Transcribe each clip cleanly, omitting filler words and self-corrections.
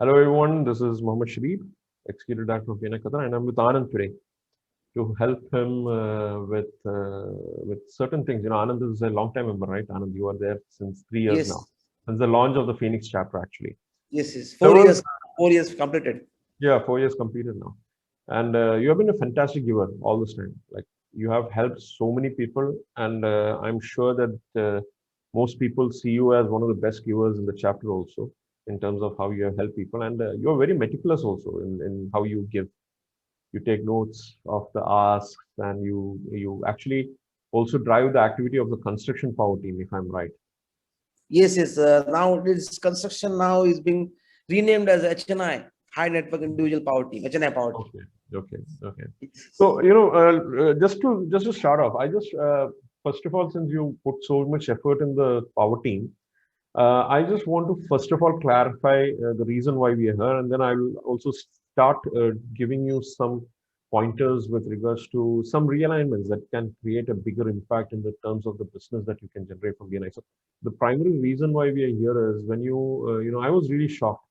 Hello everyone, this is Mohammed Shabib, Executive Director of BNI Qatar, and I'm with Anand today to help him with certain things. Anand is a long-time member, right? Anand, you are there since 3 years now, Yes, since the launch of the Phoenix chapter, actually. yes. There Four was, years, 4 years completed. yeah, 4 years completed now, and you have been a fantastic giver all this time. Like you have helped so many people, and I'm sure that most people see you as one of the best givers in the chapter also, in terms of how you have helped people, and you're very meticulous also in how you give. You take notes of the asks, and you actually also drive the activity of the construction power team, if I'm right. Yes. Now this construction now is being renamed as HNI, High Network Individual Power Team, HNI Power Team. Okay, okay, okay. Yes. So, just to start off, I just first of all, since you put so much effort in the power team, I just want to first of all clarify the reason why we are here, and then I will also start giving you some pointers with regards to some realignments that can create a bigger impact in the terms of the business that you can generate from BNI. So, the primary reason why we are here is when I was really shocked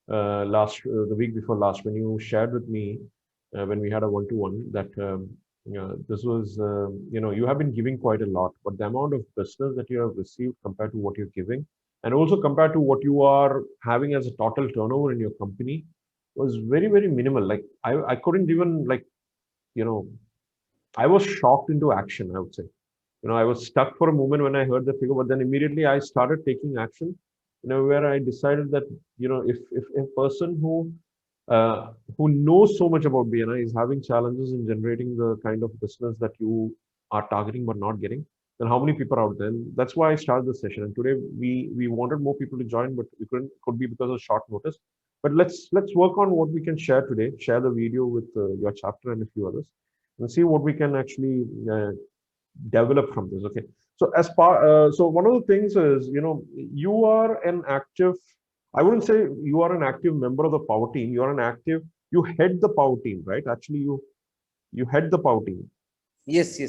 the week before last when you shared with me when we had a one-to-one that this was you have been giving quite a lot, but the amount of business that you have received compared to what you're giving, and also compared to what you are having as a total turnover in your company, was very very minimal. Like I couldn't even like you know I was shocked into action, I would say. I was stuck for a moment when I heard the figure, but then immediately I started taking action, where I decided that, if a person who knows so much about BNI is having challenges in generating the kind of business that you are targeting but not getting, then how many people are out there? And that's why I started this session. And today we wanted more people to join, but we couldn't, could be because of short notice. But let's work on what we can share today. Share the video with your chapter and a few others, and see what we can actually develop from this. Okay. So so one of the things is, you are an active, I wouldn't say you are an active member of the power team. You are an active, you head the power team, right? Actually, you head the power team, Yes.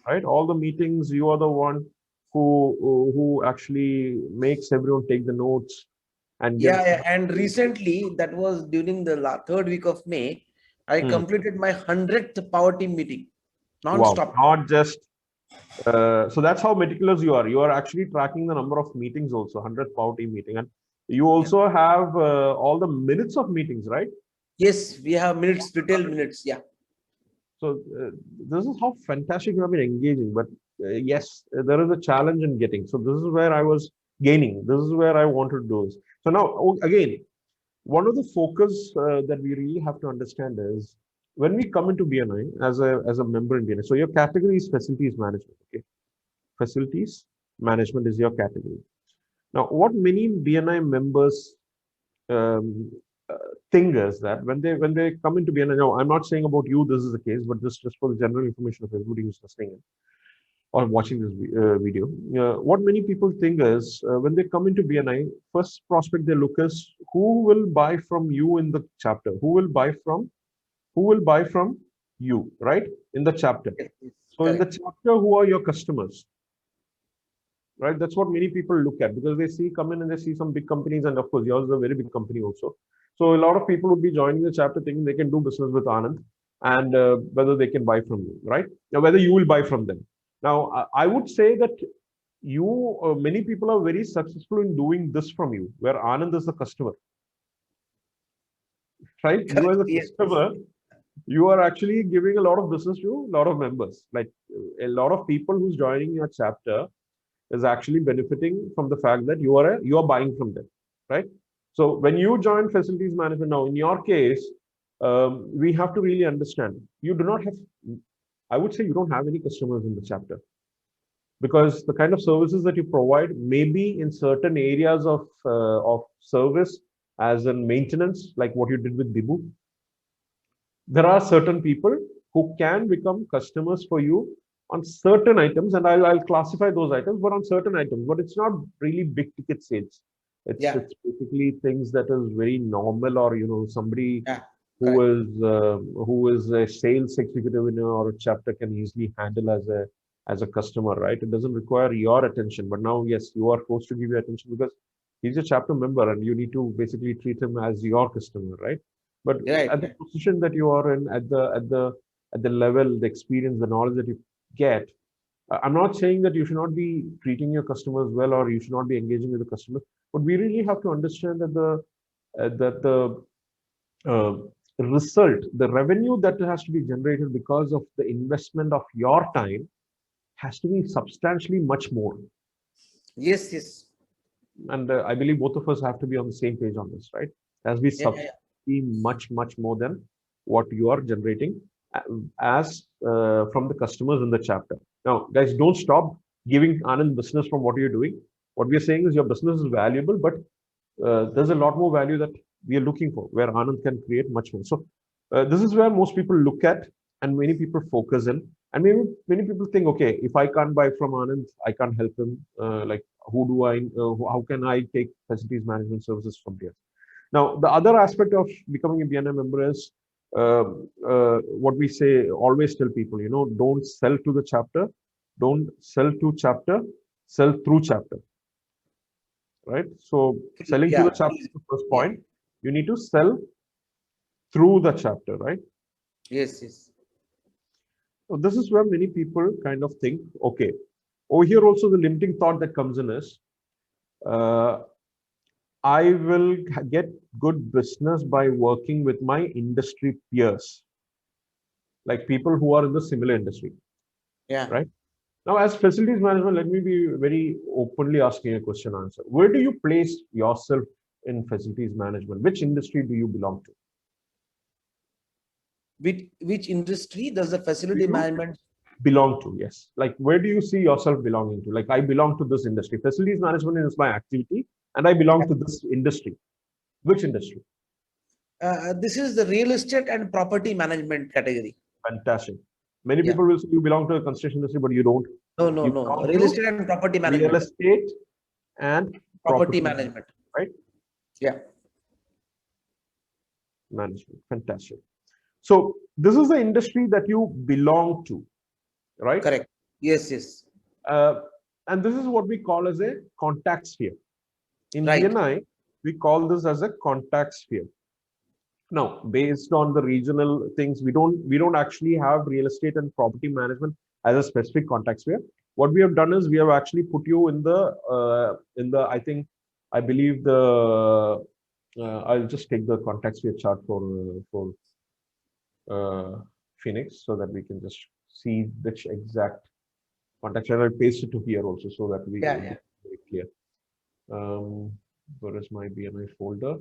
right? All the meetings, you are the one who actually makes everyone take the notes and get. Yeah. And recently, that was during the third week of May, I Hmm. completed my 100th Power Team meeting, Wow. non-stop. Not just so that's how meticulous you are. You are actually tracking the number of meetings also, 100th power team meeting. And you Yeah. also have all the minutes of meetings, right? Yes, we have minutes, detailed minutes. Yeah. So this is how fantastic you have been engaging. But yes, there is a challenge in getting. So this is where I was gaining. This is where I wanted to do this. So now, again, one of the focus that we really have to understand is when we come into BNI as a member in BNI. So your category is facilities management. Okay, facilities management is your category. Now, what many BNI members um, uh, think is that when they come into BNI, now I'm not saying about you this is the case, but just for the general information of everybody who's listening or watching this video, what many people think is when they come into BNI, first prospect they look is who will buy from you in the chapter, who will buy from you, right, in the chapter. Yes. So in the Correct. chapter, who are your customers? Right, that's what many people look at because they see come in and they see some big companies, and of course yours is a very big company also. So a lot of people would be joining the chapter thinking they can do business with Anand, and whether they can buy from you, right? Now whether you will buy from them. Now I would say that you many people are very successful in doing this from you, where Anand is the customer, right? You as Correct. a Yes. customer, you are actually giving a lot of business to a lot of members, like a lot of people who's joining your chapter is actually benefiting from the fact that you are buying from them, right? So when you join facilities management now, in your case, we have to really understand you do not have. I would say you don't have any customers in the chapter because the kind of services that you provide may be in certain areas of service, as in maintenance, like what you did with Bibu. There are certain people who can become customers for you on certain items, and I'll classify those items, but on certain items, but it's not really big ticket sales. It's Yeah. it's basically things that is very normal, or somebody Yeah. who Correct. is a sales executive in or a chapter can easily handle as a customer, right? It doesn't require your attention, but now yes, you are forced to give your attention because He's a chapter member, and you need to basically treat him as your customer, right? But Right. at the position that you are in, at the level, the experience, the knowledge that you get, I'm not saying that you should not be treating your customers well or you should not be engaging with the customers, but we really have to understand that the uh, result, the revenue that has to be generated because of the investment of your time has to be substantially much more. Yes, yes. And I believe both of us have to be on the same page on this, right? As we Yeah, yeah, substantially much more than what you are generating as from the customers in the chapter. Now, guys, don't stop giving Anand business from what you're doing. What we are saying is your business is valuable, but there's a lot more value that we are looking for, where Anand can create much more. So this is where most people look at, and many people focus in. And maybe many people think, okay, if I can't buy from Anand, I can't help him. Like, who do I? How can I take facilities management services from here? Now, the other aspect of becoming a BNI member is what we say. Always tell people, don't sell to the chapter, don't sell to chapter, sell through chapter, right? So selling to yeah, the chapter is the first yeah. point. You need to sell through the chapter, right? Yes, yes. So this is where many people kind of think, okay, over here also the limiting thought that comes in is, uh, I will get good business by working with my industry peers, like people who are in the similar industry, Yeah. right? Now, as facilities management, let me be very openly asking a question answer. Where do you place yourself in facilities management? Which industry do you belong to? Which industry does the Do facility you management? belong to? Yes. Like, where do you see yourself belonging to? Like, I belong to this industry. Facilities management is my activity, and I belong to this industry. Which industry? This is the real estate and property management category. Fantastic. Many Yeah. people will say you belong to the construction industry, but you don't. No, no, You no. belong Real to estate and property real management. estate and Property property, management. right? Yeah. Management. Fantastic. So this is the industry that you belong to, right? Correct. Yes, yes. Uh, and this is what we call as a contact sphere. In Right. BNI, we call this as a contact sphere. Now, based on the regional things, we don't actually have real estate and property management as a specific contact sphere. What we have done is we have actually put you in the I believe the I'll just take the contact sphere chart for uh, Phoenix so that we can just see which exact contact sphere. I'll paste it to here also so that we Yeah, it yeah. becomes very clear. Where is my BNI folder?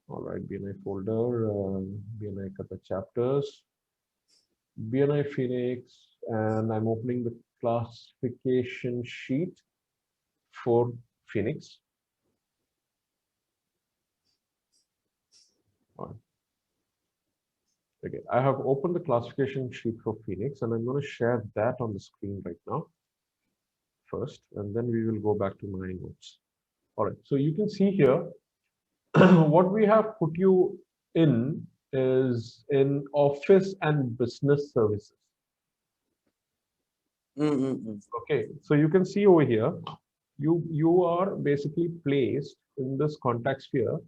All right, BNI folder, BNI Kata chapters, BNI Phoenix, and I'm opening the classification sheet for Phoenix. All right. Okay, I have opened the classification sheet for Phoenix, and I'm going to share that on the screen right now first, and then we will go back to my notes. All right, so you can see here what we have put you in is in office and business services. Mm-hmm. Okay, so you can see over here, you are basically placed in this contact sphere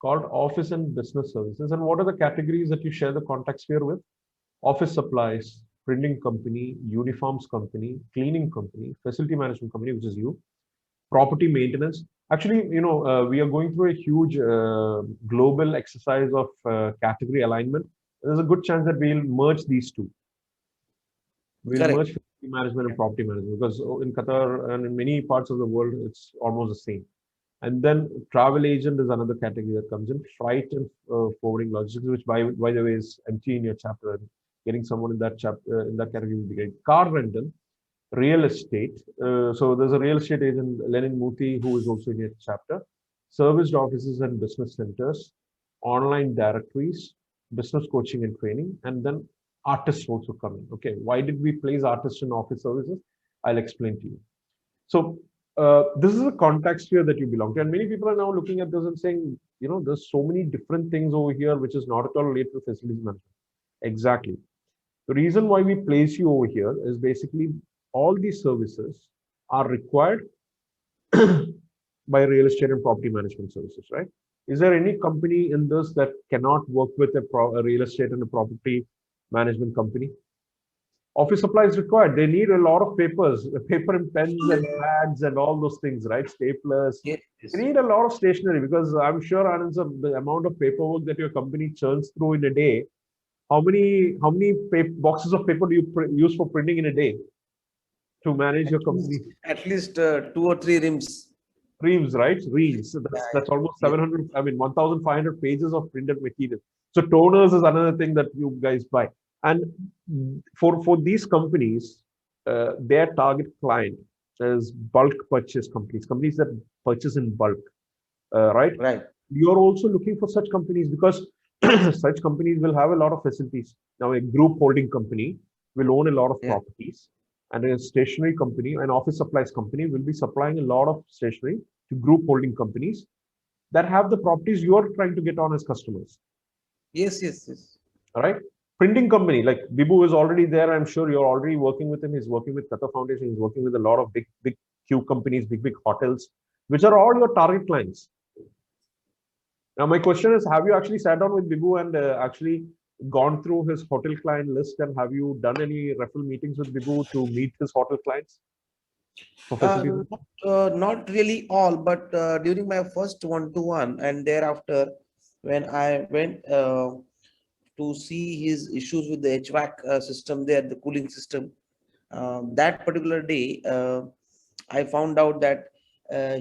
called office and business services. And what are the categories that you share the contact sphere with? Office supplies, printing company, uniforms company, cleaning company, facility management company, which is you, property maintenance. Actually, we are going through a huge global exercise of category alignment. There's a good chance that we'll merge these two. We'll merge Correct. facility management and property management because in Qatar and in many parts of the world, it's almost the same. And then travel agent is another category that comes in. Freight and forwarding logistics, which by the way is empty in your chapter. And getting someone in that chapter in that category would be great. Car rental, real estate. So there's a real estate agent, Lenin Muti, who is also in your chapter. Serviced offices and business centers, online directories, business coaching and training, and then artists also come in. Okay, why did we place artists in office services? I'll explain to you. So this is a contact sphere that you belong to, and many people are now looking at this and saying, there's so many different things over here which is not at all related to facilities management. Exactly. The reason why we place you over here is basically all these services are required by real estate and property management services, right? Is there any company in this that cannot work with a real estate and a property management company? Office supplies required. They need a lot of papers, paper and pens and pads and all those things, right? Staplers. Yes, You yes. need a lot of stationery because I'm sure, Anand sir, the amount of paperwork that your company churns through in a day, how many boxes of paper do you use for printing in a day to manage your company? At least 2 or 3 rims. Reams, right? Reams. So Yeah, that's almost yeah. 700, I mean, 1,500 pages of printed material. So toners is another thing that you guys buy. And for these companies, their target client is bulk purchase companies that purchase in bulk, right? Right. You're also looking for such companies because such companies will have a lot of facilities. Now, a group holding company will own a lot of Yeah. properties, and a stationery company, an office supplies company, will be supplying a lot of stationery to group holding companies that have the properties you're trying to get on as customers. Yes, yes, yes. All right. Printing company like Bibu is already there. I'm sure you're already working with him. He's working with Qatar Foundation. He's working with a lot of big Q companies, big hotels, which are all your target clients. Now, my question is, have you actually sat down with Bibu and actually gone through his hotel client list, and have you done any referral meetings with Bibu to meet his hotel clients for facilities? Not really all, but during my first one-to-one, and thereafter, when I went to see his issues with the HVAC system there, the cooling system, that particular day, I found out that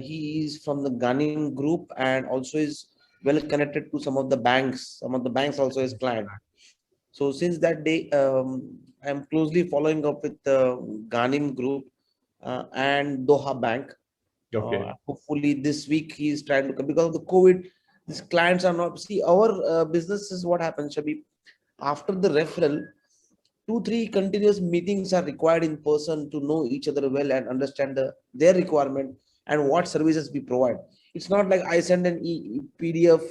he is from the Ganim group and also is well connected to some of the banks. Some of the banks also is client. So since that day, I'm closely following up with the Ganim group and Doha Bank. Okay. Hopefully this week he is trying to, because of the COVID, these clients are not, see our business is what happens, Shabib. After the referral, 2 3 continuous meetings are required in person to know each other well and understand their requirement and what services we provide. It's not like I send an PDF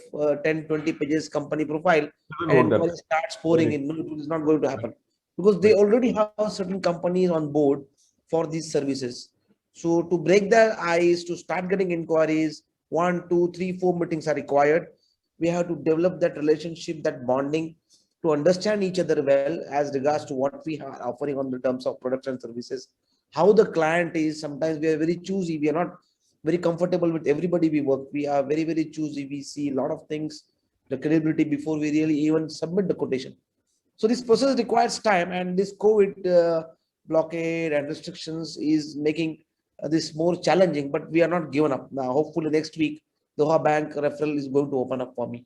10 20 pages company profile Doesn't and work that inquiry way. starts pouring Very in. No, it is not going to right. happen because they Right. already have certain companies on board for these services. So to break the ice, to start getting inquiries, 1 2 3 4 meetings are required. We have to develop that relationship, that bonding, to understand each other well as regards to what we are offering on the terms of products and services, how the client is. Sometimes we are very choosy. We are not very comfortable with everybody we work. We are very choosy. We see a lot of things, the credibility before we really even submit the quotation. So this process requires time, and this COVID blockade and restrictions is making this more challenging. But we are not given up. Now, hopefully next week, Doha Bank referral is going to open up for me.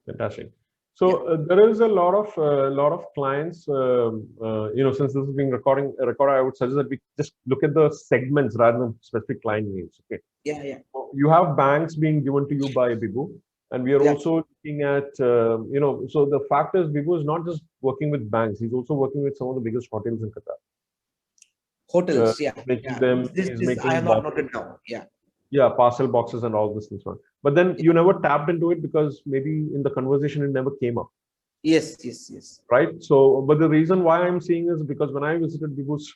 Fantastic. Yeah. So there is a lot of clients. Since this is being recorded, I would suggest that we just look at the segments rather than specific client names. Okay. Yeah, yeah, You have banks being given to you by Bibu, and we are yeah. also looking at So the fact is, Bibu is not just working with banks; he's also working with some of the biggest hotels in Qatar. Hotels, yeah, He's making yeah. them. This, He's this I making have not boxes. noted down. Yeah, Yeah, parcel boxes and all this and so on. But then you never tapped into it because maybe in the conversation it never came up, yes, yes, yes. right? So, but the reason why I'm seeing is because when I visited Bibu's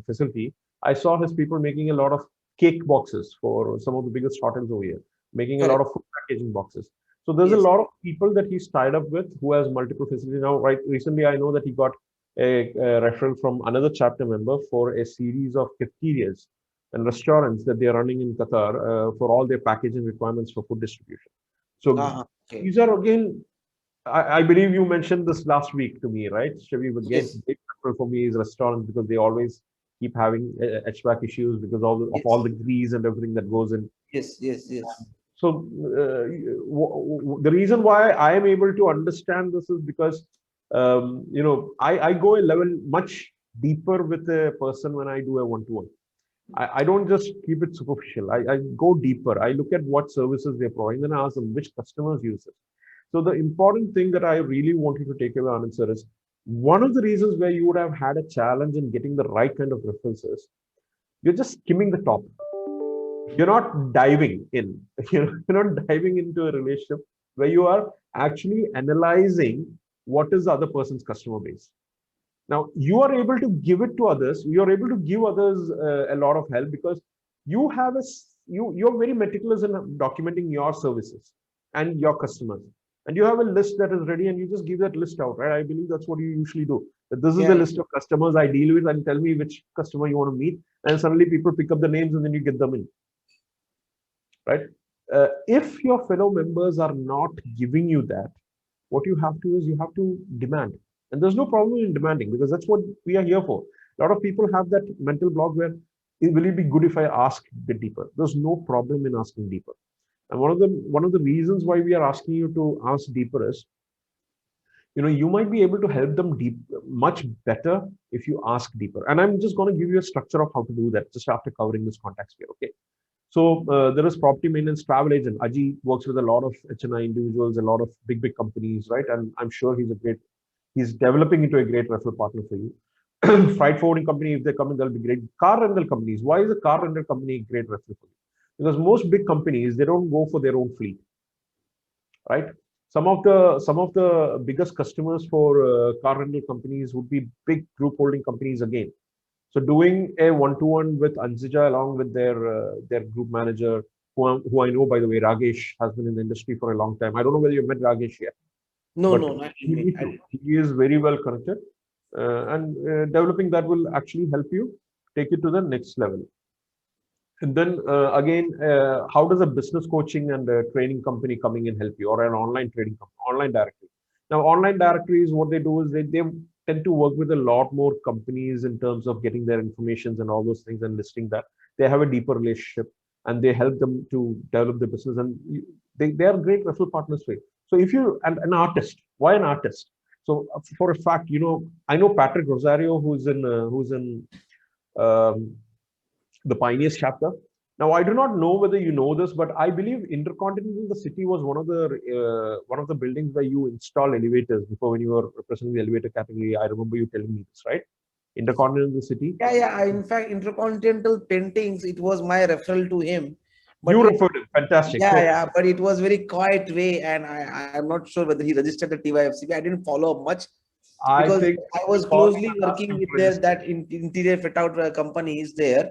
facility, I saw his people making a lot of cake boxes for some of the biggest hotels over here, making a lot Correct. of food packaging boxes. So there's a Yes, lot of people that he's tied up with who has multiple facilities now. Right? Recently, I know that he got a referral from another chapter member for a series of cafeterias and restaurants that they are running in Qatar for all their packaging requirements for food distribution. So okay. these are again, I believe you mentioned this last week to me, right? Shavi, again, Yes, big factor for me is restaurants because they always keep having HVAC issues because of all yes, the grease and everything that goes in. yes, yes, yes. So the reason why I am able to understand this is because I go a level much deeper with a person when I do a one-to-one. I don't just keep it superficial. I go deeper. I look at what services they're providing, then I ask them which customers use it. So the important thing that I really wanted to take away, Anand sir, is one of the reasons where you would have had a challenge in getting the right kind of references, you're just skimming the top. You're not diving in. You're not diving into a relationship where you are actually analyzing what is the other person's customer base. Now, you are able to give it to others. You are able to give others a lot of help because you have a you're very meticulous in documenting your services and your customers, and you have a list that is ready, and you just give that list out, right? I believe that's what you usually do. That this is the Yeah. list of customers I deal with, and tell me which customer you want to meet, and suddenly people pick up the names, and then you get them in, right? If your fellow members are not giving you that, what you have to is you have to demand. And there's no problem in demanding, because that's what we are here for. A lot of people have that mental block where, will it be good if I ask a bit deeper? There's no problem in asking deeper. And one of the reasons why we are asking you to ask deeper is, you might be able to help them much better if you ask deeper. And I'm just going to give you a structure of how to do that just after covering this context here. Okay. So there is property maintenance travel agent. Aji works with a lot of HNI individuals, a lot of big companies, right? And I'm sure he's developing into a great referral partner for you. Freight forwarding company, if they come in, they'll be great. Car rental companies. Why is a car rental company a great referral for you? Because most big companies, they don't go for their own fleet, right? Some of the biggest customers for car rental companies would be big group holding companies again. So doing a one-to-one with Anzija along with their group manager, who I know, by the way, Ragesh has been in the industry for a long time. I don't know whether you've met Ragesh yet, No, but no, I you didn't need meet. to. He is very well connected, and developing that will actually help you take it to the next level. And then again, how does a business coaching and a training company coming in help you, or an online trading company, online directory? Now, online directories, what they do is they tend to work with a lot more companies in terms of getting their informations and all those things and listing that. They have a deeper relationship, and they help them to develop the business, and they are great referral partners for you. So if you, and an artist, why an artist? So for a fact, I know Patrick Rosario, who's in um, the Pioneers chapter. Now, I do not know whether you know this, but I believe Intercontinental the City was one of the buildings where you install elevators before, when you were representing the elevator category. I remember you telling me this, right? Intercontinental the City. Yeah, yeah. In fact, Intercontinental Paintings, it was my referral to him. But You referred it. Fantastic. yeah, So yeah, but it was very quiet way, and I'm not sure whether he registered the TYFCB. I didn't follow up much I because think I was call him closely and ask working him with to their register. that interior fit out company is there.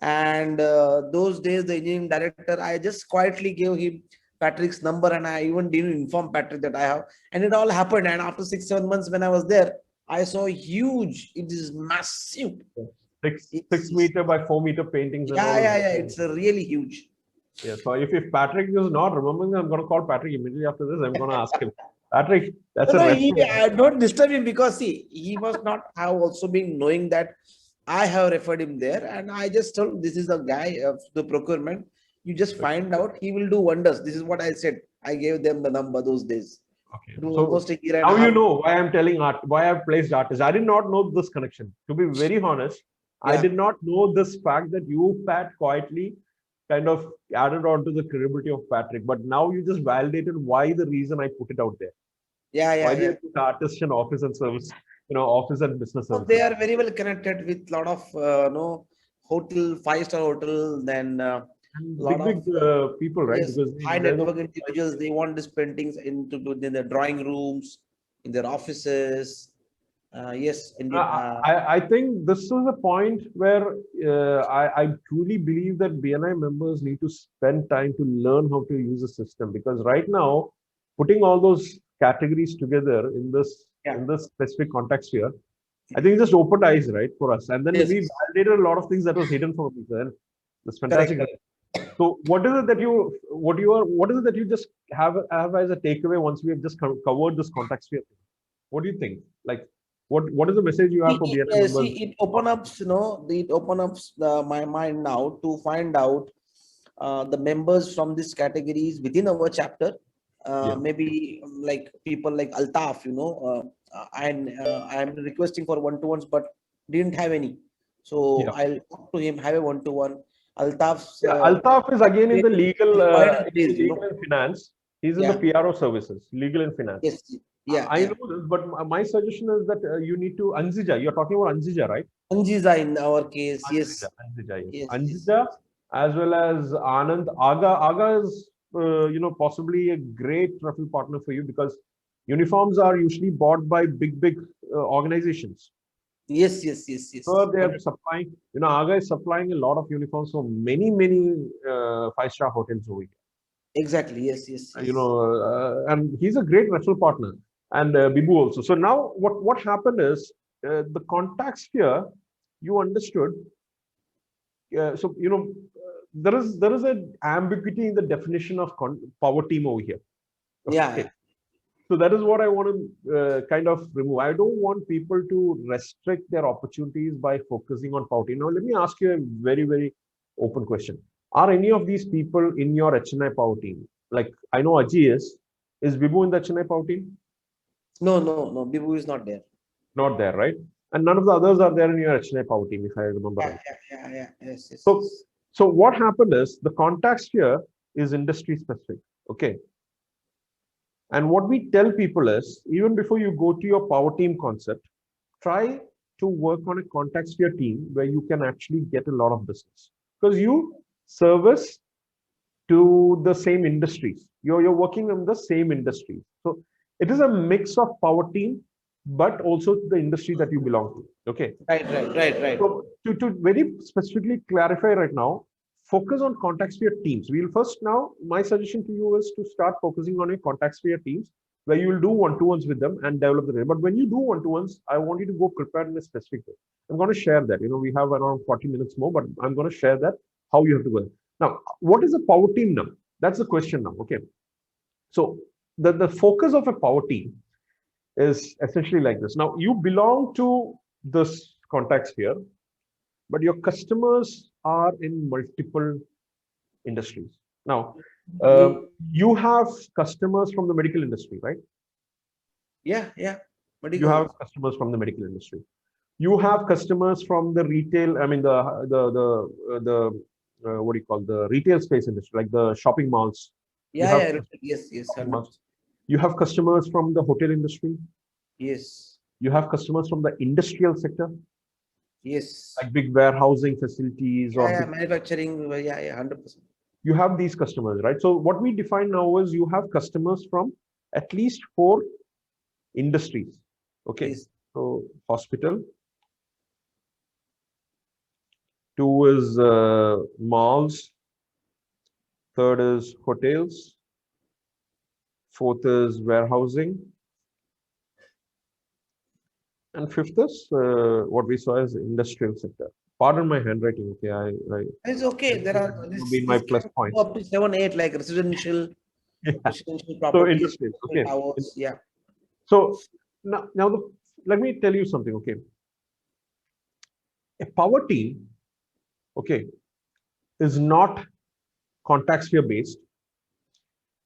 And those days, the engineering director, I just quietly gave him Patrick's number, and I even didn't inform Patrick that I have. And it all happened. And after 6, 7 months, when I was there, I saw huge. It is massive. Six meter by 4 meter paintings and Yeah, all. yeah, yeah. It's a really huge. Yeah. So if Patrick is not remembering, I'm going to call Patrick immediately after this. I'm going to ask him, Patrick, that's No, a no, referral. I don't disturb him because see, he must not have also been knowing that I have referred him there, and I just told this is the guy of the procurement. You just find out, he will do wonders. This is what I said. I gave them the number those days. Okay. It was So almost a year and a now you half. know why I'm telling why I've placed artists. I did not know this connection. To be very honest, I Yeah, did not know this fact that you, Pat, quietly kind of added on to the credibility of Patrick. But now you just validated why the reason I put it out there. yeah, Why yeah, did I yeah. put artist and office and service, office and business So they services? are very well connected with lot of no hotel, 5-star hotel, then And lot big of people, right? yes, Because high they're the network individuals. They want these paintings in their drawing rooms, in their offices. Yes, indeed. I think this is a point where I truly believe that BNI members need to spend time to learn how to use the system, because right now, putting all those categories together in this Yeah. in this specific context here, I think it just opened eyes, right, for us. And then Yes, we validated a lot of things that was hidden from us. And that's correct, fantastic. correct. So what is it that you just have as a takeaway once we have just covered this context here? What do you think? Like, what is the message you have for BNI See, members? it open up, it open up my mind now to find out the members from these categories within our chapter. Yeah, Maybe like people like Altaf, and I'm requesting for one-to-ones, but didn't have any. So yeah, I'll talk to him, have a one-to-one. Altaf's yeah. Altaf is again in the legal, wider base, legal and finance. He's in the Yeah. PRO services, legal and finance. Yes. Yeah. I Yeah. know this, but my suggestion is that you need to Anzija. You're talking about Anzija, right? Anjiza in our case, Anzija, yes. Anzija, yes. Yes. Yes. Anzija, as well as Anand. Aga is, possibly a great referral partner for you, because uniforms are usually bought by big organizations. Yes, yes, yes, yes. So they are supplying, Aga is supplying a lot of uniforms for many, many five-star hotels over here. Exactly. Yes, yes, yes. And he's a great referral partner, and Bibu also. So now what happened is the contact sphere, you understood. So there is an ambiguity in the definition of power team over here. Yeah. Okay. So that is what I want to kind of remove. I don't want people to restrict their opportunities by focusing on power team. Now, let me ask you a very, very open question. Are any of these people in your HNI power team? Like, I know Aji is. Is Bibu in the HNI power team? No, no, no. Bibu is not there. Not there, right? And none of the others are there in your HNI power team, if I remember Yeah, right. yeah. Yes, yes, So, yes. so what happened is the context here is industry specific. Okay. And what we tell people is, even before you go to your power team concept, try to work on a contact sphere team where you can actually get a lot of business, because you service to the same industries. You're working in the same industry. So it is a mix of power team, but also the industry that you belong to. Okay. Right. So to very specifically clarify right now, focus on contact sphere teams. We'll first now, my suggestion to you is to start focusing on your contact sphere teams where you will do one-to-ones with them and develop the. But when you do one-to-ones, I want you to go prepared in a specific way. I'm going to share that. We have around 40 minutes more, but I'm going to share that how you have to go. Now, what is a power team now? That's the question now. Okay. So the focus of a power team is essentially like this. Now, you belong to this contact sphere, but your customers are in multiple industries. Now, you have customers from the medical industry, right? Yeah. You have customers from the medical industry. You have customers from the retail. I mean, the what do you call the retail space industry, like the shopping malls. Yeah. Yes. You have customers from the hotel industry. Yes. You have customers from the industrial sector. Yes. Like big warehousing facilities or manufacturing. Yeah, 100%. You have these customers, right? So what we define now is you have customers from at least 4 industries. Okay. Yes. So hospital. 2 is malls. 3rd is hotels. 4th is warehousing. And 5th is what we saw as industrial sector. Pardon my handwriting. Okay, It's okay. There are be my plus point. Up to 7, 8 like residential So properties, industrial. Okay. towers. Yeah. So now let me tell you something. Okay, a power team, okay, is not contact sphere based.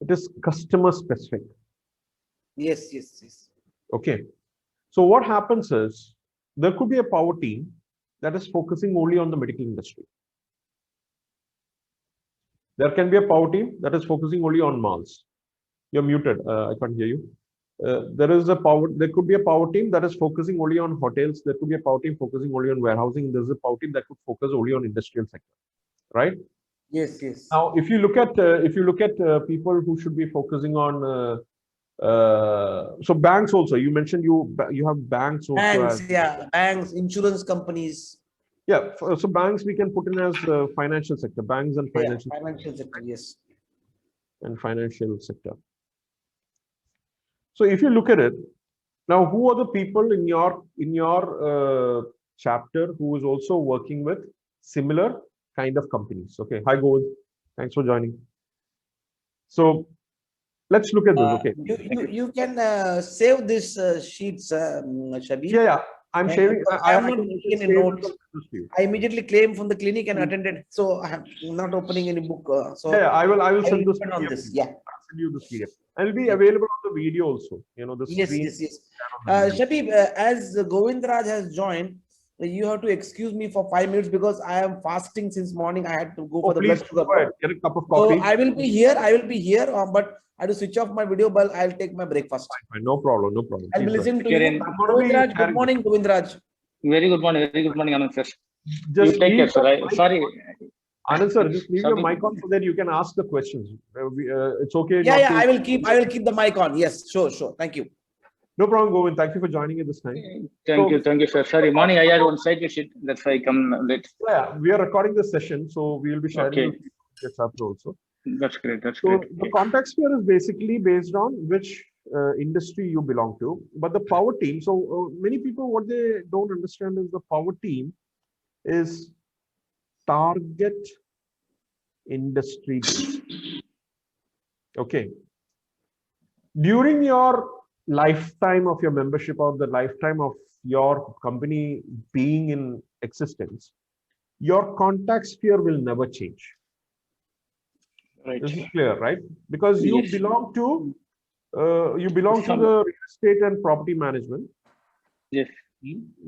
It is customer specific. Yes. Okay. So what happens is there could be a power team that is focusing only on the medical industry. There can be a power team that is focusing only on malls. You're muted. I can't hear you. There could be a power team that is focusing only on hotels. There could be a power team focusing only on warehousing. There's a power team that could focus only on industrial sector, right? Yes. Now, if you look at people who should be focusing on so banks also. You mentioned you have banks also. Banks, insurance companies. Yeah, so banks we can put in as financial sector, banks and financial. Financial sector, yes. And financial sector. So if you look at it, now who are the people in your chapter who is also working with similar kind of companies? Okay, hi Govind, thanks for joining. So let's look at this. Okay, you can save this sheets, Shabi. Yeah, I'm sharing. I'm not making any notes. I immediately claim from the clinic and attended, so I'm not opening any book. So yeah, I will send this on this. Yeah, I'll send you this PDF. And it'll be available on the video also. The screen. Yes. Shabib, as Govindraj has joined, you have to excuse me for 5 minutes because I am fasting since morning. I had to go for the blood sugar. Get a cup of coffee. So I will be here, but I have to switch off my video, but I'll take my breakfast. Fine. No problem. I'll be listening to you. Govindraj, good morning, Govindraj. Very good morning, Anand sir. Just you take care, sir. Sorry. Anand sir, just leave your mic on so that you can ask the questions. It's okay. Yeah, I will keep the mic on. Yes, sure. Thank you. No problem, Govind. Thank you for joining at this time. Thank you, sir. Sorry, morning I had one side visit. That's why I come late. Yeah, we are recording this session, so we will be sharing Okay. the chapter also. That's great. That's So great. the Okay. contact sphere is basically based on which industry you belong to. But the power team, so many people, what they don't understand is the power team is target industry based. Okay. During your lifetime of your membership or the lifetime of your company being in existence, your contact sphere will never change. Right. This is clear, right? Because you Yes. belong to the real estate and property management. Yes.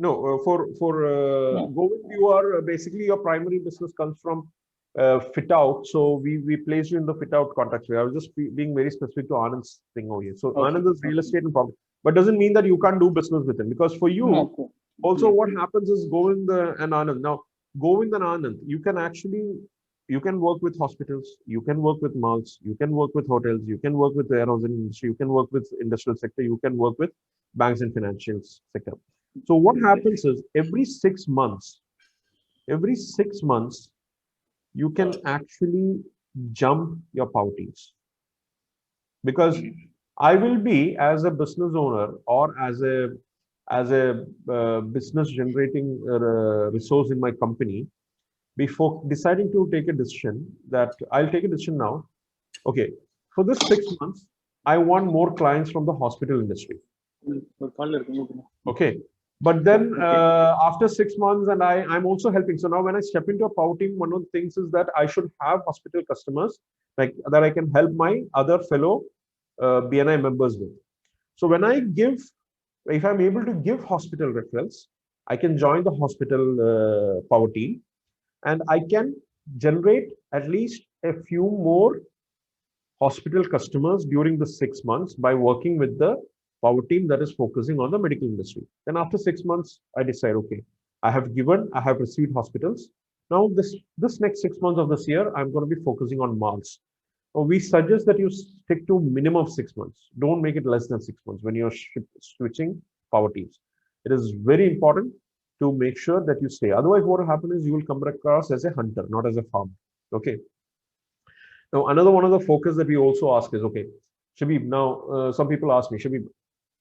No, No. Govind, you are basically your primary business comes from fit out. So we place you in the fit out contact sphere. I was just being very specific to Anand's thing over here. So Okay. Anand is real estate and property, but doesn't mean that you can't do business with him, because for you, No. also, Yes. what happens is Govind and Anand. Now, Govind and Anand, you can work with hospitals, you can work with malls, you can work with hotels, you can work with the aeronautics industry, you can work with industrial sector, you can work with banks and financial sector. So what happens is every 6 months, you can actually jump your power teams, because I will be, as a business owner or as a business generating resource in my company, before deciding to take a decision, that I'll take a decision now. Okay, for this 6 months, I want more clients from the hospital industry. Okay, but then after 6 months, and I'm also helping. So now when I step into a power team, one of the things is that I should have hospital customers, like that I can help my other fellow BNI members with. So when if I'm able to give hospital referrals, I can join the hospital power team, and I can generate at least a few more hospital customers during the 6 months by working with the power team that is focusing on the medical industry. Then after 6 months, I decide, okay, I have received hospitals. Now this next 6 months of this year, I'm going to be focusing on malls. So we suggest that you stick to minimum of 6 months. Don't make it less than 6 months when you're switching power teams. It is very important to make sure that you stay. Otherwise, what will happen is you will come across as a hunter, not as a farmer. Okay. Now, another one of the focus that we also ask is, okay, Shabib, now some people ask me, Shabib,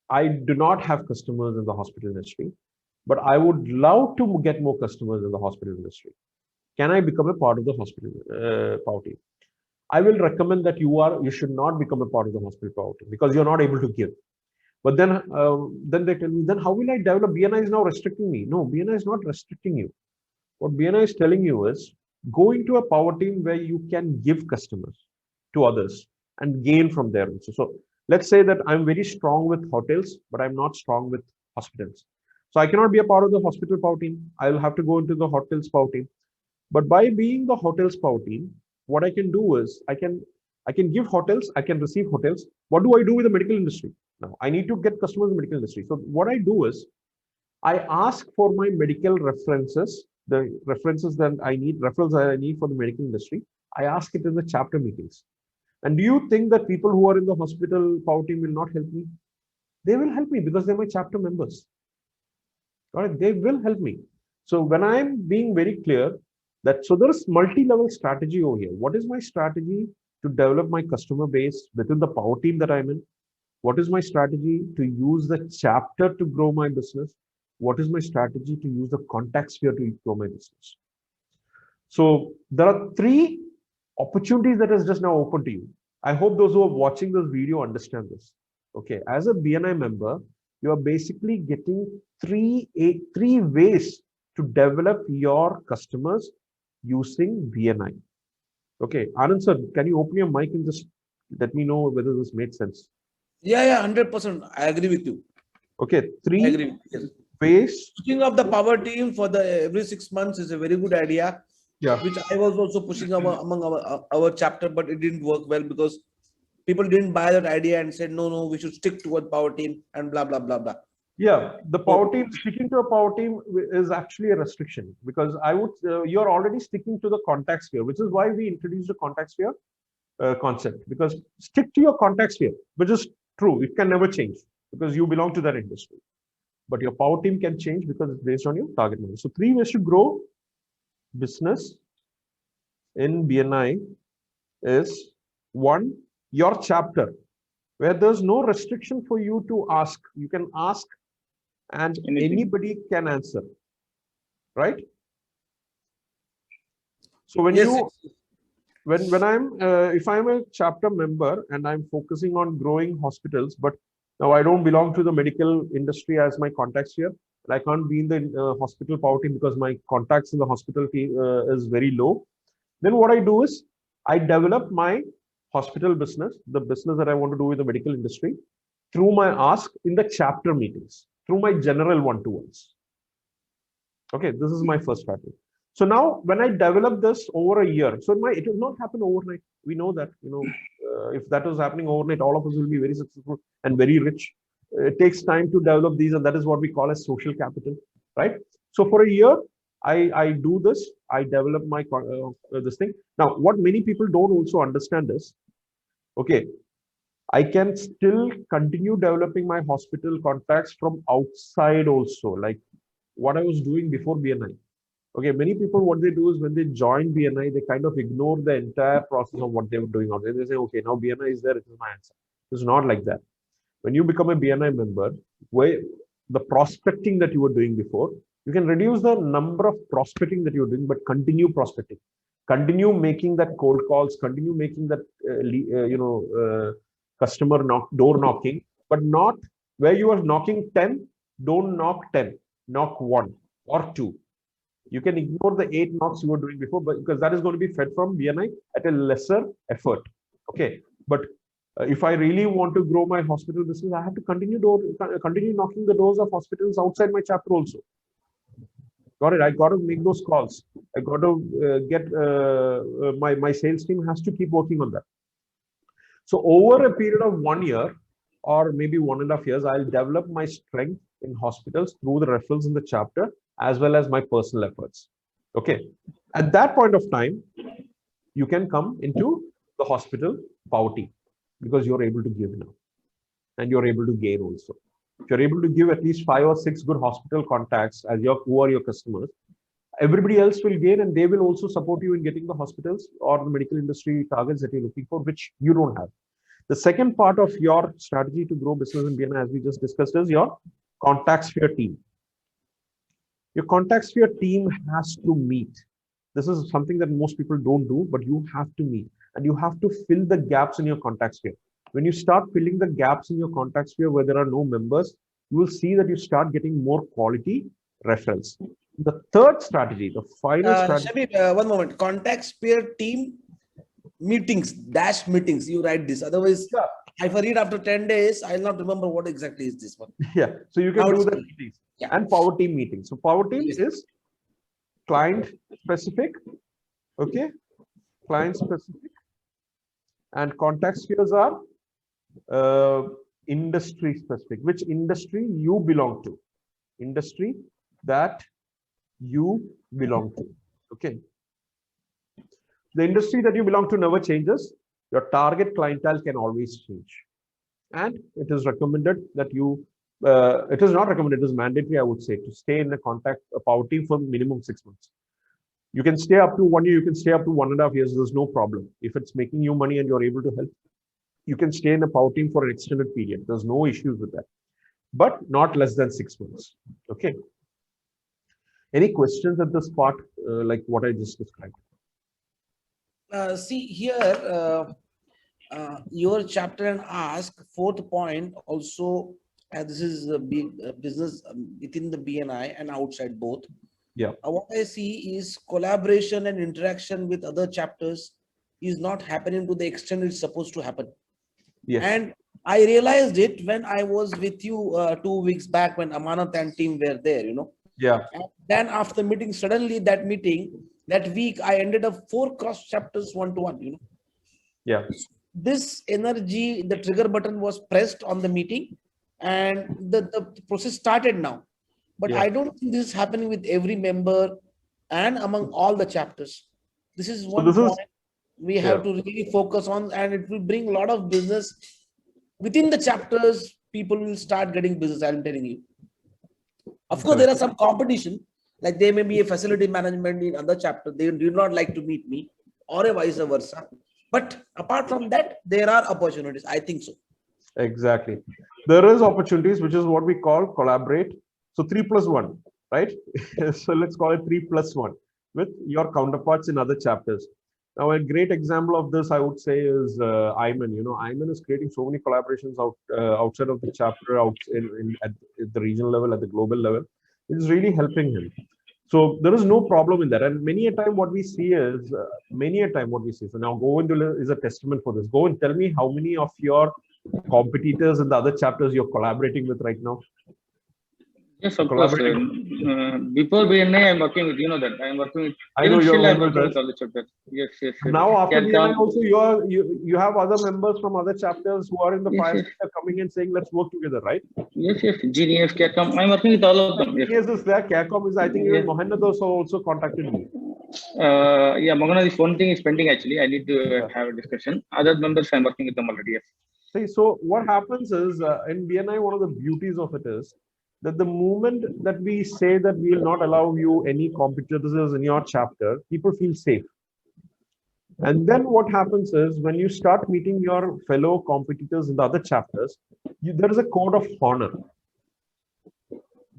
I do not have customers in the hospital industry, but I would love to get more customers in the hospital industry. Can I become a part of the hospital power team? I will recommend that you should not become a part of the hospital power team, because you're not able to give. But then they tell me, then how will I develop? BNI is now restricting me. No, BNI is not restricting you. What BNI is telling you is go into a power team where you can give customers to others and gain from there also. So let's say that I'm very strong with hotels, but I'm not strong with hospitals. So I cannot be a part of the hospital power team. I'll have to go into the hotels power team. But by being the hotels power team, what I can do is I can give hotels, I can receive hotels. What do I do with the medical industry? Now I need to get customers in the medical industry. So what I do is I ask for my medical references, the references that I need, referrals that I need for the medical industry. I ask it in the chapter meetings. And do you think that people who are in the hospital power team will not help me? They will help me because they're my chapter members. All right, they will help me. So when I'm being very clear that, so there's multi-level strategy over here. What is my strategy to develop my customer base within the power team that I'm in? What is my strategy to use the chapter to grow my business? What is my strategy to use the contact sphere to grow my business? So there are 3 opportunities that is just now open to you. I hope those who are watching this video understand this. Okay, as a BNI member, you are basically getting 3 ways to develop your customers using BNI. Okay, Anand sir, can you open your mic and just let me know whether this made sense? Yeah, 100%. I agree with you. Okay, I 3 agree. Yes. ways. Pushing of the power team for the every 6 months is a very good idea. Yeah. Which I was also pushing among our chapter, but it didn't work well because people didn't buy that idea and said, no, we should stick to one power team and blah, blah, blah, blah. Yeah, the power team, sticking to a power team is actually a restriction, because you're already sticking to the contact sphere, which is why we introduced the contact sphere concept, because stick to your contact sphere, which is true. It can never change. because you belong to that industry. But your power team can change because it's based on your target money. So 3 ways to grow business in BNI is: 1, your chapter, where there's no restriction for you to ask. You can ask and Anything. anybody can answer, right? So when Yes, you, when I'm, if I'm a chapter member and I'm focusing on growing hospitals, but now I don't belong to the medical industry as my contacts here, and I can't be in the hospital power team because my contacts in the hospital team, is very low. Then what I do is I develop my hospital business, the business that I want to do with the medical industry, through my ask in the chapter meetings, through my general one-to-ones. Okay, this is my first strategy. So now when I develop this over a year, so it will not happen overnight. We know that, if that was happening overnight, all of us will be very successful and very rich. It takes time to develop these, and that is what we call as social capital, right? So for a year, I do this, I develop my this thing. Now, what many people don't also understand is, okay, I can still continue developing my hospital contacts from outside also, like what I was doing before BNI. Okay, many people, what they do is when they join BNI, they kind of ignore the entire process of what they were doing out there. They say, okay, now BNI is there, it is my answer. It's not like that. When you become a BNI member, where the prospecting that you were doing before, you can reduce the number of prospecting that you're doing, but continue prospecting. Continue making that cold calls, continue making that, customer door knocking, but not where you are knocking 10, don't knock 10, knock 1 or 2. You can ignore the 8 knocks you were doing before, but because that is going to be fed from BNI at a lesser effort. Okay, but if I really want to grow my hospital business, I have to continue knocking the doors of hospitals outside my chapter also. Got it? I got to make those calls. I got to get my sales team has to keep working on that. So over a period of 1 year or maybe 1.5 years, I'll develop my strength in hospitals through the referrals in the chapter as well as my personal efforts. Okay. At that point of time, you can come into the hospital poverty because you're able to give now and you're able to gain also. If you're able to give at least 5 or 6 good hospital contacts as who are your customers, everybody else will gain and they will also support you in getting the hospitals or the medical industry targets that you're looking for, which you don't have. The second part of your strategy to grow business in BNI, as we just discussed, is your contact sphere team. Your contact sphere team has to meet. This is something that most people don't do, but you have to meet and you have to fill the gaps in your contact sphere. When you start filling the gaps in your contact sphere where there are no members, you will see that you start getting more quality referrals. The third strategy, the final strategy. Shabib, one moment. Contact sphere team meetings, dash meetings. You write this. Otherwise, Yeah. if I read after 10 days, I'll not remember what exactly is this one. Yeah. So you can Now do it's the clear. meetings Yeah. and power team meetings. So power team Yes. is client specific. Okay. Client specific. And contact spheres are industry specific. Which industry you belong to? Industry that you belong to. Okay. The industry that you belong to never changes. Your target clientele can always change. And it is recommended that you, it is not recommended, it is mandatory, I would say, to stay in a power team for minimum 6 months. You can stay up to 1 year, you can stay up to 1.5 years, there's no problem. If it's making you money and you're able to help, you can stay in a power team for an extended period. There's no issues with that, but not less than 6 months. Okay. Any questions at this part, like what I just described? See here, your chapter and ask, fourth point also, this is a big business within the BNI and outside both. Yeah. What I see is collaboration and interaction with other chapters is not happening to the extent it's supposed to happen. Yes. And I realized it when I was with you 2 weeks back when Amanat and team were there, Yeah. And then after meeting, suddenly that week, I ended up 4 cross chapters 1-to-1, Yeah. This energy, the trigger button was pressed on the meeting and the process started now. But Yeah. I don't think this is happening with every member and among all the chapters. This is one point we have to really focus on, and it will bring a lot of business within the chapters. people will start getting business. I'm telling you. Of course, there are some competition, like there may be a facility management in other chapter. They do not like to meet me, or a vice versa. But apart from that, there are opportunities. I think so. Exactly. There is opportunities, which is what we call collaborate. So 3+1, right? So let's call it 3+1 with your counterparts in other chapters. Now, a great example of this, I would say, is Ayman. You know, Ayman is creating so many collaborations outside of the chapter, at the regional level, at the global level. It is really helping him. So there is no problem in that. And many a time what we see is, so now Govind is a testament for this. Govind, tell me how many of your competitors in the other chapters you're collaborating with right now? Yes, of course. Before BNI, I'm working with, you know that I'm working with. I know you're I'm working working with with all the chapters. Yes, yes. Now after Calcom. BNI also, you have other members from other chapters who are in the fire sector coming and saying, let's work together, right? Yes, yes. GDF, Calcom. I'm working with all of them. Yes, is there. Calcom is, I think, Mohanad also contacted me. Yeah, Mohanad, this one thing is pending actually. I need to have a discussion. Other members, I'm working with them already. Yes. See, so what happens is in BNI, one of the beauties of it is that the moment that we say that we will not allow you any competitors in your chapter, people feel safe. And then what happens is when you start meeting your fellow competitors in the other chapters, there is a code of honor.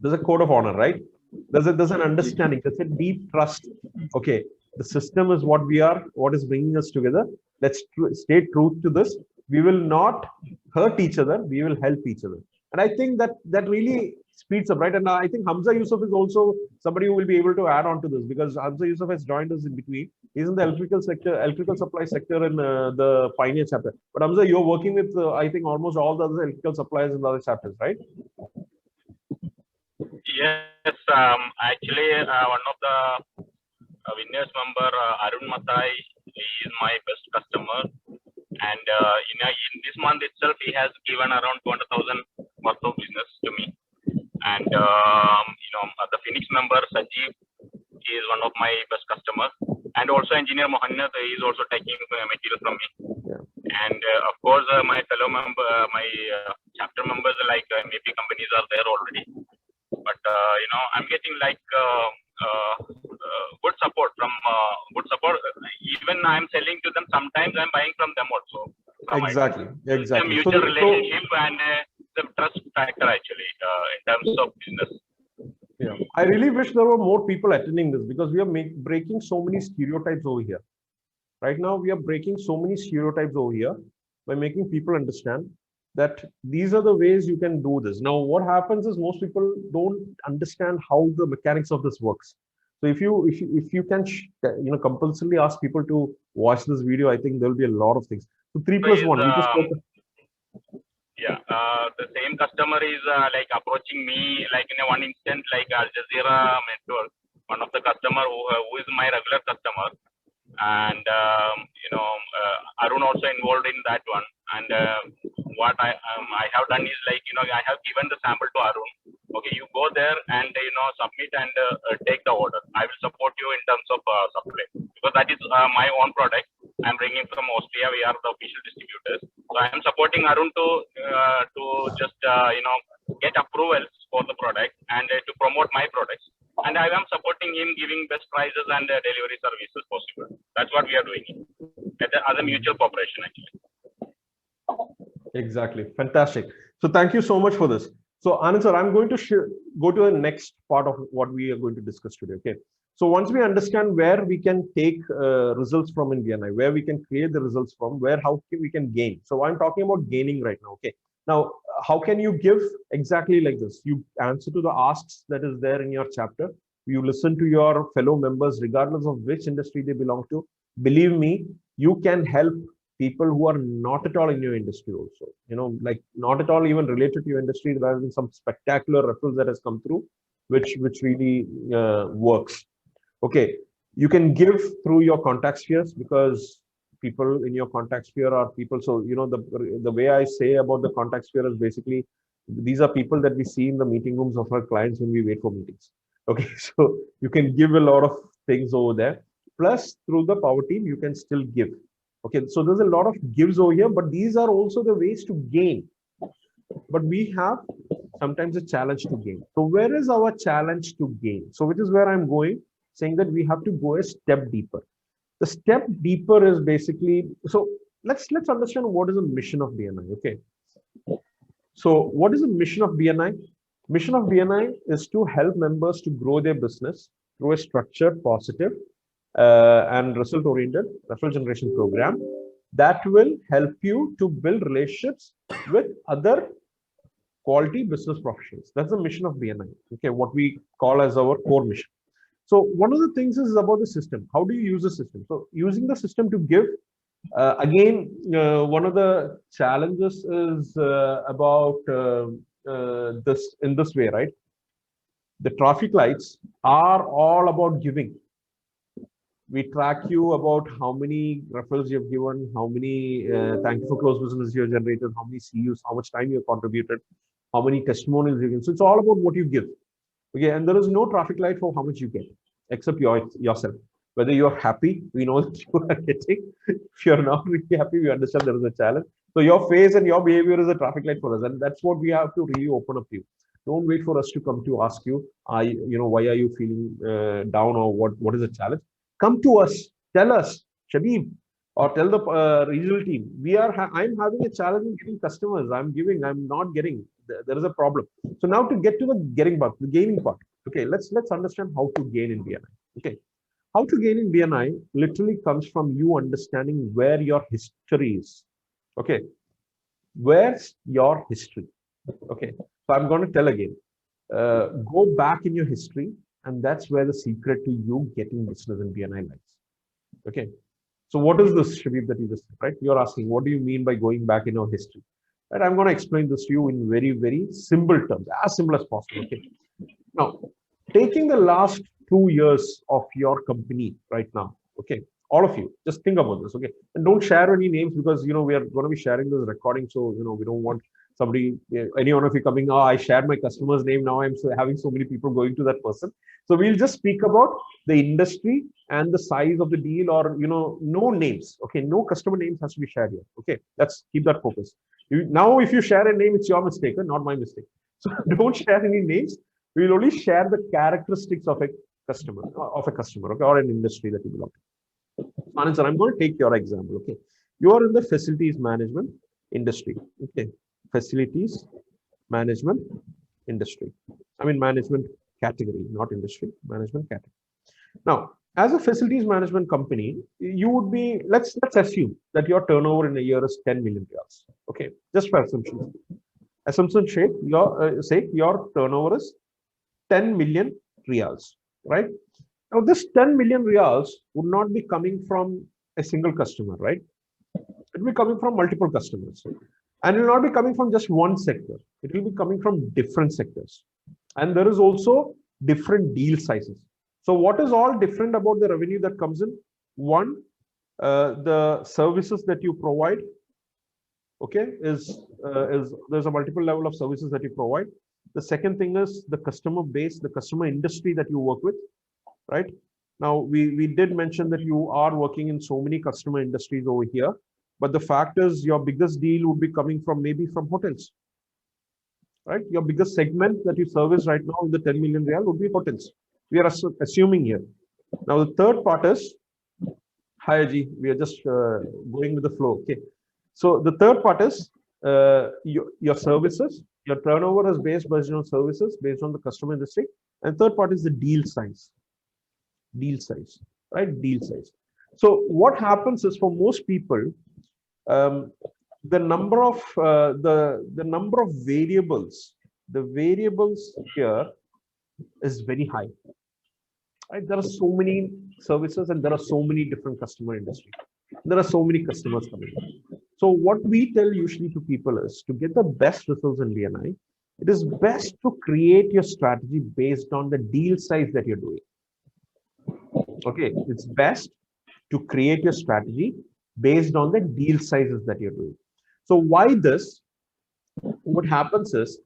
There's a code of honor, right? There's an understanding. There's a deep trust. Okay, the system is what we are, what is bringing us together. Let's stay true to this. We will not hurt each other. We will help each other. And I think that really speeds up, right? And I think Hamza Yusuf is also somebody who will be able to add on to this, because Hamza Yusuf has joined us in between. He's in the electrical supply sector in the Pioneer chapter. But Hamza, you're working with, I think, almost all the other electrical suppliers in the other chapters, right? Yes, actually, one of the winners member, Arun Matai, is my best customer. And in this month itself, he has given around 200,000 worth of business to me. And the Phoenix member Sajeev is one of my best customers, and also engineer Mohanad is also taking material from me. Yeah. And of course, my fellow member, chapter members like MEP companies are there already. But I'm getting like good support from even I'm selling to them. Sometimes I'm buying from them also. Exactly. It's a mutual relationship and the trust factor actually in terms of business. Yeah, I really wish there were more people attending this, because we are breaking so many stereotypes over here. Right now, we are breaking so many stereotypes over here by making people understand that these are the ways you can do this. Now, what happens is most people don't understand how the mechanics of this works. So if you can compulsorily ask people to watch this video, I think there will be a lot of things. So 3+1. Yeah, the same customer is like approaching me like in one instant, like Al Jazeera Network, one of the customer who is my regular customer, and Arun also involved in that one. And what I have done is like I have given the sample to Arun. Okay, you go there and submit and take the order. I will support you in terms of supply, because that is my own product. I'm bringing from Austria. We are the official distributors. So I am supporting Arun to just get approvals for the product and to promote my products. And I am supporting him, giving best prices and delivery services possible. That's what we are doing as a mutual cooperation actually. Exactly. Fantastic. So thank you so much for this. So Anand sir, I'm going to go to the next part of what we are going to discuss today. Okay. So once we understand where we can take results from in BNI, where we can create the results from, how we can gain. So I'm talking about gaining right now. Okay. Now, how can you give exactly like this? You answer to the asks that is there in your chapter. You listen to your fellow members, regardless of which industry they belong to. Believe me, you can help people who are not at all in your industry also. Like not at all even related to your industry. There have been some spectacular referrals that has come through, which really works. Okay, you can give through your contact spheres, because people in your contact sphere are people. So, the way I say about the contact sphere is basically, these are people that we see in the meeting rooms of our clients when we wait for meetings. Okay, so you can give a lot of things over there. Plus, through the power team, you can still give. Okay, so there's a lot of gives over here, but these are also the ways to gain. but we have sometimes a challenge to gain. So where is our challenge to gain? So which is where I'm going, saying that we have to go a step deeper. The step deeper is basically, so let's understand what is the mission of BNI. Okay. So what is the mission of BNI? Mission of BNI is to help members to grow their business through a structured, positive, and result-oriented referral generation program that will help you to build relationships with other quality business professionals. That's the mission of BNI. Okay, what we call as our core mission. So one of the things is about the system. How do you use the system? So using the system to give, one of the challenges is about this in this way, right? The traffic lights are all about giving. We track you about how many referrals you've given, how many thank you for close business you have generated, how many CUs, how much time you have contributed, how many testimonials you give. So it's all about what you give. Okay, and there is no traffic light for how much you get, except yourself. Whether you're happy, we know that you are getting. If you're not really happy, we understand there is a challenge. So your face and your behavior is a traffic light for us, and that's what we have to really open up to you. Don't wait for us to come to ask you, why are you feeling down, or what is the challenge? Come to us, tell us, Shabib, or tell the regional team. I'm having a challenge in getting customers. I'm not getting. There is a problem. So now to get to the getting part, the gaining part. Okay, let's understand how to gain in BNI. Okay, how to gain in BNI literally comes from you understanding where your history is. Okay, where's your history? Okay, so I'm going to tell again. Go back in your history, and that's where the secret to you getting business in BNI lies. Okay, so what is this, Shabib, that you just said, right? You're asking, what do you mean by going back in your history? Right, I'm going to explain this to you in very, very simple terms, as simple as possible. Okay, now taking the last 2 years of your company right now. Okay, all of you, just think about this. Okay, and don't share any names, because we are going to be sharing this recording, so we don't want somebody, any one of you coming, oh, I shared my customer's name, now I'm having so many people going to that person. So we'll just speak about the industry and the size of the deal, or no names. Okay, no customer names has to be shared here. Okay, let's keep that focus. Now if you share a name, it's your mistake, not my mistake. So don't share any names. We'll only share the characteristics of a customer, okay, or an industry that you belong to. Anand sir, I'm going to take your example. Okay, you are in the facilities management industry. Okay, facilities management industry. I mean management category, not industry, management category. Now, as a facilities management company, you would be, let's assume that your turnover in a year is 10 million riyals. Okay, just for assumption sake, your turnover is 10 million riyals, right? Now, this 10 million riyals would not be coming from a single customer, right? It will be coming from multiple customers. And it will not be coming from just one sector. It will be coming from different sectors. And there is also different deal sizes. So what is all different about the revenue that comes in? One, the services that you provide, okay, is there's a multiple level of services that you provide. The second thing is the customer base, the customer industry that you work with, right? Now, we did mention that you are working in so many customer industries over here, but the fact is your biggest deal would be coming from maybe from hotels, right? Your biggest segment that you service right now in the 10 million riyal would be hotels. We are assuming here. Now, the third part is, hi Aji, we are just going with the flow. Okay. So the third part is your services. Your turnover is based on services, based on the customer industry. And third part is the deal size. Deal size, right? Deal size. So what happens is, for most people, the number of variables, the variables here is very high. Right? There are so many services and there are so many different customer industries. There are so many customers coming in. So what we tell usually to people is, to get the best results in BNI, it is best to create your strategy based on the deal size that you're doing. Okay, it's best to create your strategy based on the deal sizes that you're doing. So why this? What happens is,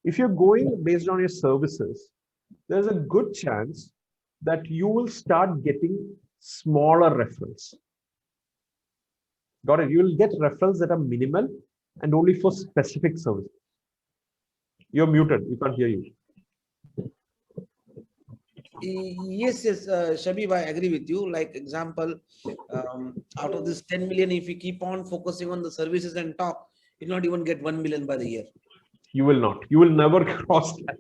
if you're going based on your services, there's a good chance that you will start getting smaller referrals. Got it? You will get referrals that are minimal and only for specific services. You're muted. We can't hear you. Yes, Shabib, I agree with you. Like example, out of this 10 million, if we keep on focusing on the services and top, you'll not even get 1 million by the year. You will not. You will never cross that.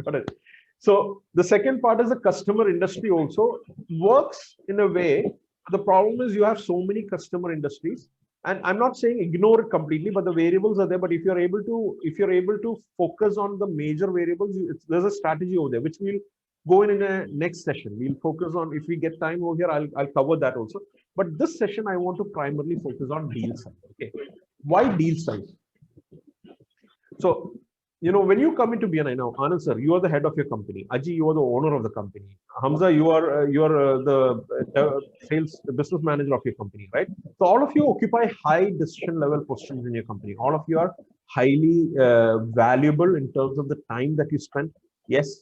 Got it. So the second part is the customer industry also works in a way. The problem is you have so many customer industries, and I'm not saying ignore it completely, but the variables are there. But if you're able to focus on the major variables, there's a strategy over there which we'll go in a next session. We'll focus on, if we get time over here, I'll cover that also. But this session I want to primarily focus on deal size. Okay, why deal size? So, you know, when you come into BNI now, Anand sir, you are the head of your company. Aji, you are the owner of the company. Hamza, you are the sales, the business manager of your company, right? So all of you occupy high decision level positions in your company. All of you are highly valuable in terms of the time that you spend. Yes,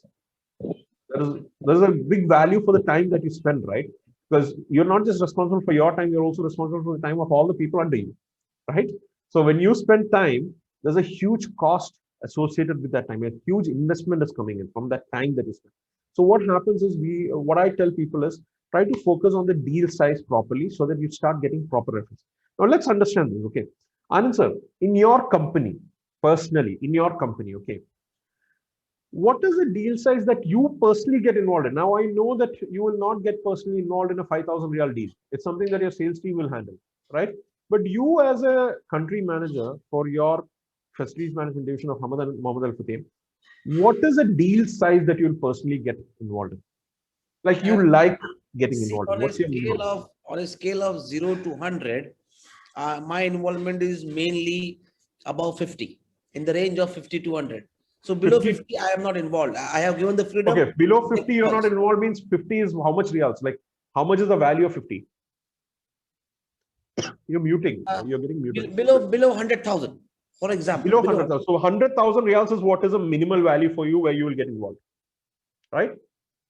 there's a big value for the time that you spend, right? Because you're not just responsible for your time, you're also responsible for the time of all the people under you, right? So when you spend time, there's a huge cost associated with that time. A huge investment is coming in from that time that you spend. So what happens is what I tell people is try to focus on the deal size properly so that you start getting proper reference. Now let's understand this, okay? Anand sir, in your company, personally, in your company, okay, what is the deal size that you personally get involved in? Now I know that you will not get personally involved in a 5,000 real deal. It's something that your sales team will handle, right? But you as a country manager for your facilities management division of Mohammed Al Futtaim, what is a deal size that you'll personally get involved in? Like you like getting involved in? What's your minimum? On a scale of 0 to 100, my involvement is mainly above 50, in the range of 50 to 100. So below 50, I am not involved. I have given the freedom. Okay, below 50, you're not involved means 50 is how much reals? Like how much is the value of 50? You're muting. You're getting muted. Below 100,000, for example. Below 100,000. So 100,000 reals is what is a minimal value for you where you will get involved, right?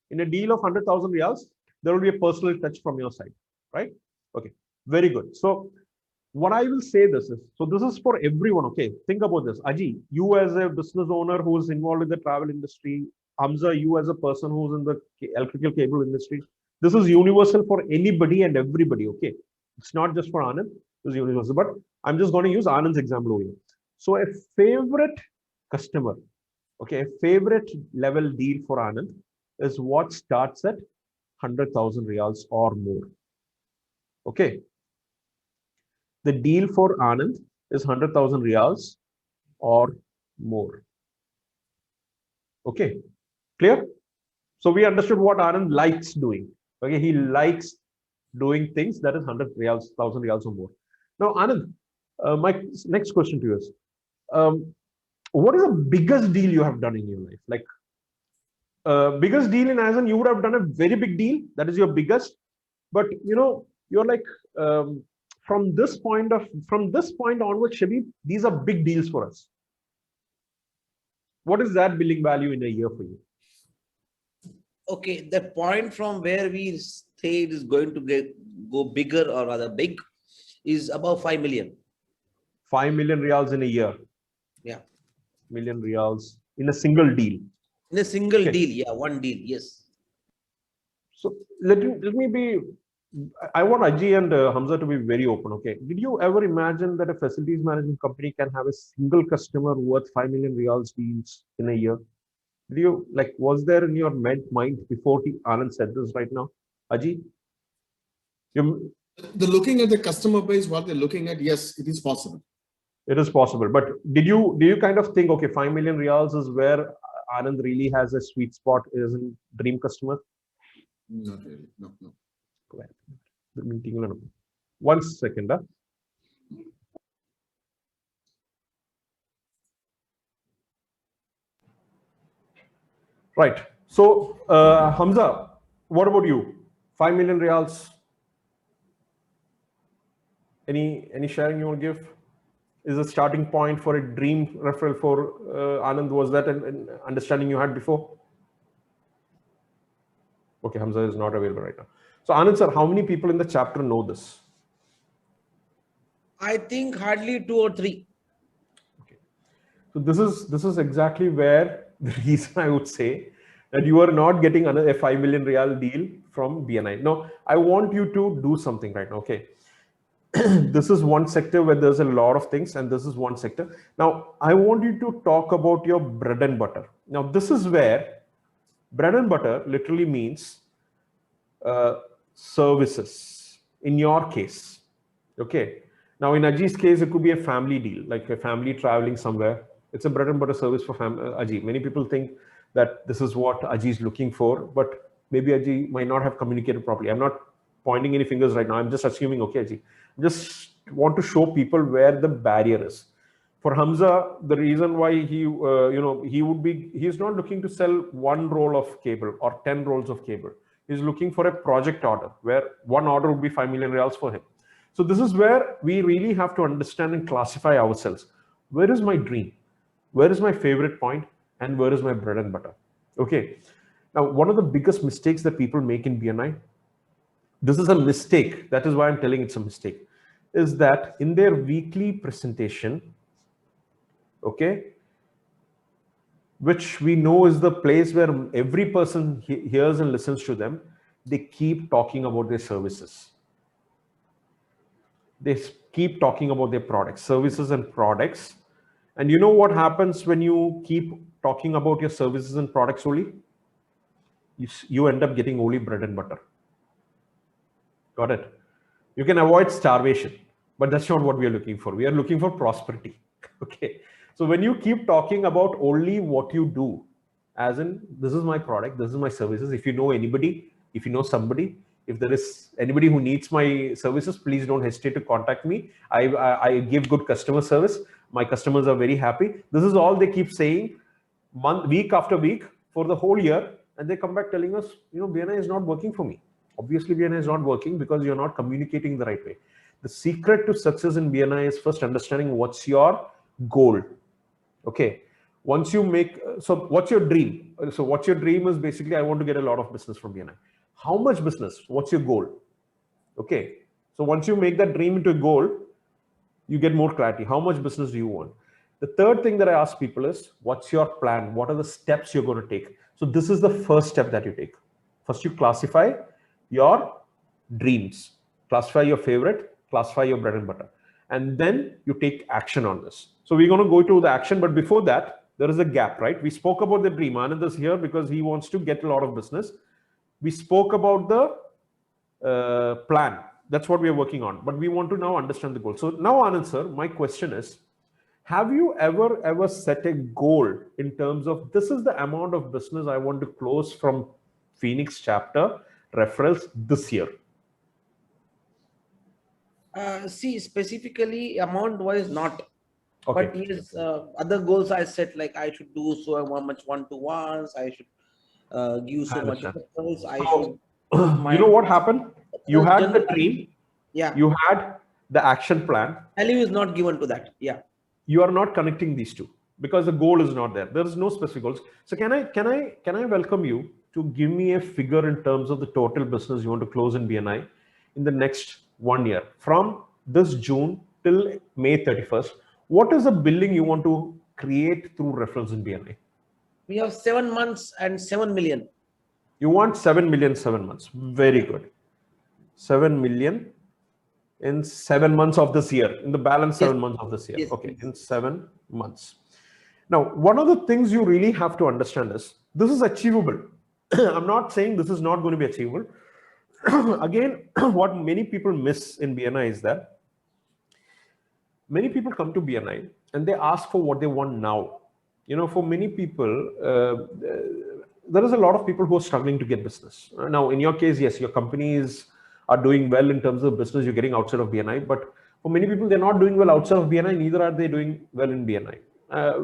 In a deal of 100,000 reals, there will be a personal touch from your side, right? Okay, very good. So what I will say this is, so this is for everyone, okay? Think about this. Aji, you as a business owner who is involved in the travel industry, Hamza, you as a person who's in the electrical cable industry, this is universal for anybody and everybody, okay? It's not just for Anand, it's universal, but I'm just going to use Anand's example over here. So a favorite customer, okay, a favorite level deal for Anand is what starts at 100,000 reals or more, okay? The deal for Anand is 100,000 reals or more. Okay, clear? So we understood what Anand likes doing. Okay, he likes doing things that is 100,000 reals or more. Now, Anand, my next question to you is, what is the biggest deal you have done in your life? Like, biggest deal in as in you would have done a very big deal, that is your biggest, but you know, you're like, from this point onwards, Shabib, these are big deals for us. What is that billing value in a year for you? Okay, the point from where we say it is going to go bigger or rather big is above 5 million. 5 million reals in a year. Yeah. Million reals in a single deal. In a single deal, yeah, one deal, yes. So let me be. I want Aji and Hamza to be very open. Okay, did you ever imagine that a facilities management company can have a single customer worth 5 million reals deals in a year? Did you like? Was there in your mind before Anand said this right now, Aji? They're looking at the customer base. What they're looking at, yes, it is possible. It is possible, but did you kind of think, okay, 5 million reals is where Anand really has a sweet spot, is a dream customer? Not really. No. One second. Right. So, Hamza, what about you? 5 million reals. Any sharing you want to give? Is a starting point for a dream referral for Anand? Was that an understanding you had before? Okay, Hamza is not available right now. So Anand sir, how many people in the chapter know this? I think hardly 2 or 3. Okay. So this is exactly where the reason I would say that you are not getting another 5 million real deal from BNI. Now, I want you to do something right now. Okay. This is one sector where there's a lot of things, and this is one sector. Now, I want you to talk about your bread and butter. Now, this is where bread and butter literally means services in your case. Okay. Now, in Ajit's case, it could be a family deal, like a family traveling somewhere. It's a bread and butter service for Ajit. Many people think that this is what Ajit is looking for, but maybe Ajit might not have communicated properly. I'm not pointing any fingers right now. I'm just assuming, okay, Ajit, just want to show people where the barrier is. For Hamza, the reason why he's not looking to sell one roll of cable or 10 rolls of cable. He's looking for a project order where one order would be 5 million reals for him. So this is where we really have to understand and classify ourselves. Where is my dream? Where is my favorite point? And where is my bread and butter? Okay. Now, one of the biggest mistakes that people make in BNI, this is a mistake. That is why I'm telling it's a mistake, is that in their weekly presentation, okay, which we know is the place where every person hears and listens to them, they keep talking about their services. They keep talking about their products, services and products. And you know what happens when you keep talking about your services and products only? You end up getting only bread and butter. Got it? You can avoid starvation, but that's not what we are looking for. We are looking for prosperity. Okay. So when you keep talking about only what you do, as in, this is my product, this is my services. If you know anybody, if you know somebody, if there is anybody who needs my services, please don't hesitate to contact me. I give good customer service. My customers are very happy. This is all they keep saying week after week for the whole year. And they come back telling us, BNI is not working for me. Obviously, BNI is not working because you're not communicating the right way. The secret to success in BNI is first understanding what's your goal. Okay. Once you make, so what's your dream? So what's your dream is basically, I want to get a lot of business from BNI. How much business? What's your goal? Okay. So once you make that dream into a goal, you get more clarity. How much business do you want? The third thing that I ask people is, what's your plan? What are the steps you're going to take? So this is the first step that you take. First, you classify your dreams, classify your favorite, classify your bread and butter, and then you take action on this. So we're going to go to the action, but before that, there is a gap, right? We spoke about the dream. Anand is here because he wants to get a lot of business. We spoke about the plan. That's what we are working on, but we want to now understand the goal. So now, Anand sir, my question is, have you ever set a goal in terms of, this is the amount of business I want to close from Phoenix chapter referrals this year? See, specifically amount wise, not. Okay. But yes, other goals I set, like I should do so much one-to-ones, I should give so much referrals, I should. You know what happened? You had the dream. Yeah. You had the action plan. Value is not given to that. Yeah. You are not connecting these two because the goal is not there. There is no specific goals. So can I welcome you to give me a figure in terms of the total business you want to close in BNI in the next 1 year, from this June till May 31st? What is the billing you want to create through referrals in BNI? We have 7 months and 7 million. You want 7 million, 7 months. Very good. 7 million in 7 months of this year, in the balance 7 months of this year. Yes. Okay, in 7 months. Now, one of the things you really have to understand is, this is achievable. I'm not saying this is not going to be achievable. Again, what many people miss in BNI is that many people come to BNI and they ask for what they want now. For many people, there is a lot of people who are struggling to get business. Now, in your case, yes, your companies are doing well in terms of business you're getting outside of BNI, but for many people, they're not doing well outside of BNI, neither are they doing well in BNI. A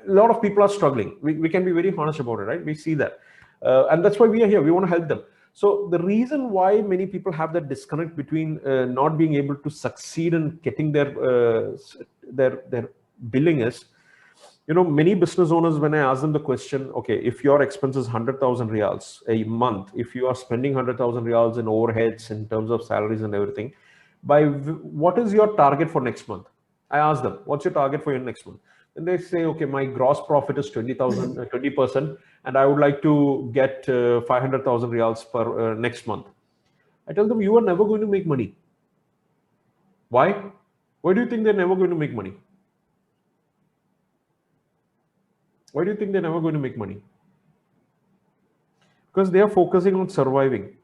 lot of people are struggling. We can be very honest about it, right? We see that. And that's why we are here. We want to help them. So the reason why many people have that disconnect between not being able to succeed in getting their billing is, many business owners, when I ask them the question, okay, if your expense is 100,000 reals a month, if you are spending 100,000 reals in overheads in terms of salaries and everything, what is your target for next month? I ask them, what's your target for your next month? and they say, okay, my gross profit is 20,000, 20%, and I would like to get 500,000 reals per next month. I tell them, you are never going to make money. Why? Why do you think they're never going to make money? Why do you think they're never going to make money? Because they are focusing on surviving.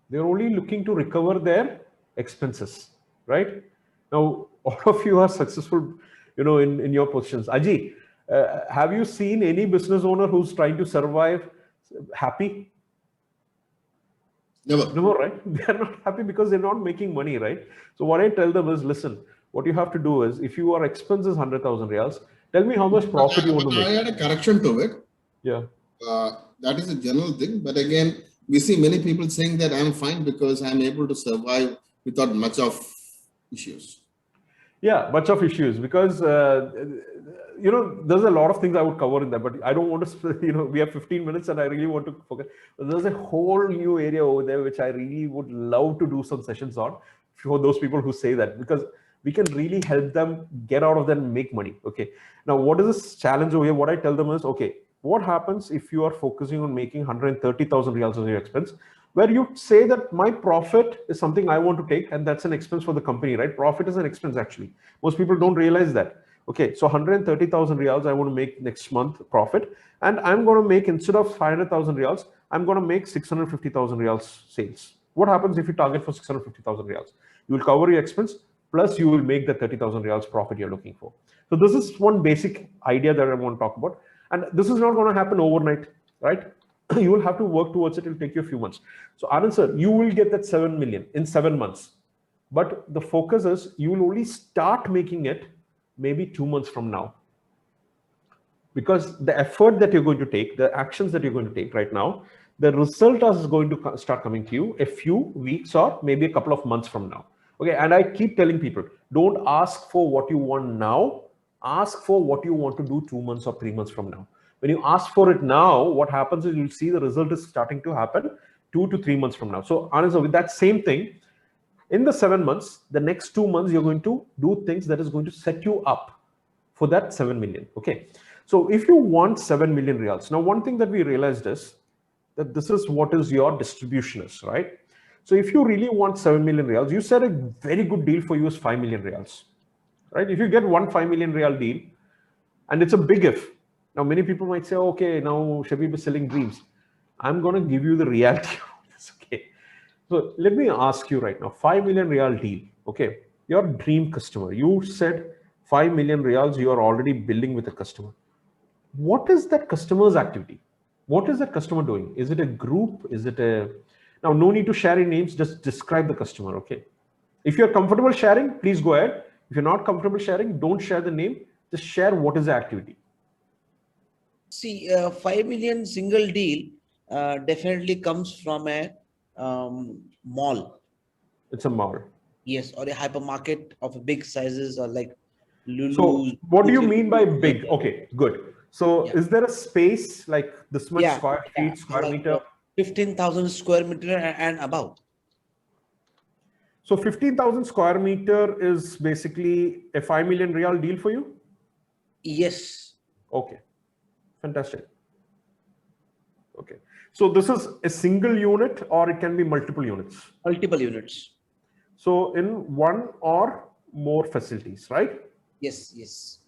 They're only looking to recover their expenses, right? Now, all of you are successful, in your positions. Aji, have you seen any business owner who's trying to survive happy? Never. No, right? They're not happy because they're not making money, right? So what I tell them is, listen, what you have to do is, if your expense is 100,000 reals, tell me how much profit you want to I make. had a correction to it. Yeah. That is a general thing. But again, we see many people saying that I'm fine because I'm able to survive without much of issues. Yeah, much of issues because, there's a lot of things I would cover in that, but I don't want to, we have 15 minutes and I really want to focus. There's a whole new area over there, which I really would love to do some sessions on for those people who say that, because we can really help them get out of that and make money. Okay. Now, what is this challenge over here? What I tell them is, okay, what happens if you are focusing on making 130,000 reals as your expense, where you say that my profit is something I want to take, and that's an expense for the company, right? Profit is an expense, actually. Most people don't realize that. Okay, so 130,000 reals I want to make next month profit, and I'm going to make, instead of 500,000 reals, I'm going to make 650,000 reals sales. What happens if you target for 650,000 reals? You will cover your expense, plus you will make the 30,000 reals profit you're looking for. So this is one basic idea that I want to talk about. And this is not going to happen overnight, right? You will have to work towards it. It will take you a few months. So Anand sir, you will get that 7 million in 7 months. But the focus is you will only start making it maybe 2 months from now. Because the effort that you're going to take, the actions that you're going to take right now, the result is going to start coming to you a few weeks or maybe a couple of months from now. Okay, and I keep telling people, don't ask for what you want now. Ask for what you want to do 2 months or 3 months from now. When you ask for it now, what happens is you'll see the result is starting to happen 2 to 3 months from now. So honestly, with that same thing, in the 7 months, the next 2 months, you're going to do things that is going to set you up for that 7 million. Okay. So if you want 7 million reals, now one thing that we realized is that this is what is your distribution is, right? So if you really want 7 million reals, you said a very good deal for you is 5 million reals, right? If you get one 5 million real deal, and it's a big if. Now, many people might say, okay, now Shabib is selling dreams. I'm going to give you the reality of this, okay? So let me ask you right now, 5 million real deal, okay? Your dream customer, you said 5 million reals, you are already building with a customer. What is that customer's activity? What is that customer doing? Is it a group? Is it a... Now, no need to share any names, just describe the customer, okay? If you're comfortable sharing, please go ahead. If you're not comfortable sharing, don't share the name, just share what is the activity. See, 5 million single deal definitely comes from a mall. It's a mall. Yes, or a hypermarket of big sizes, or like Lulu. So what do you mean by big? Okay, good. So is there a space like this much square feet, square like meter? 15,000 square meter and above. So 15,000 square meter is basically a 5 million real deal for you? Yes. Okay, fantastic. Okay, so this is a single unit or it can be multiple units? Multiple units. So in one or more facilities, right? Yes, yes.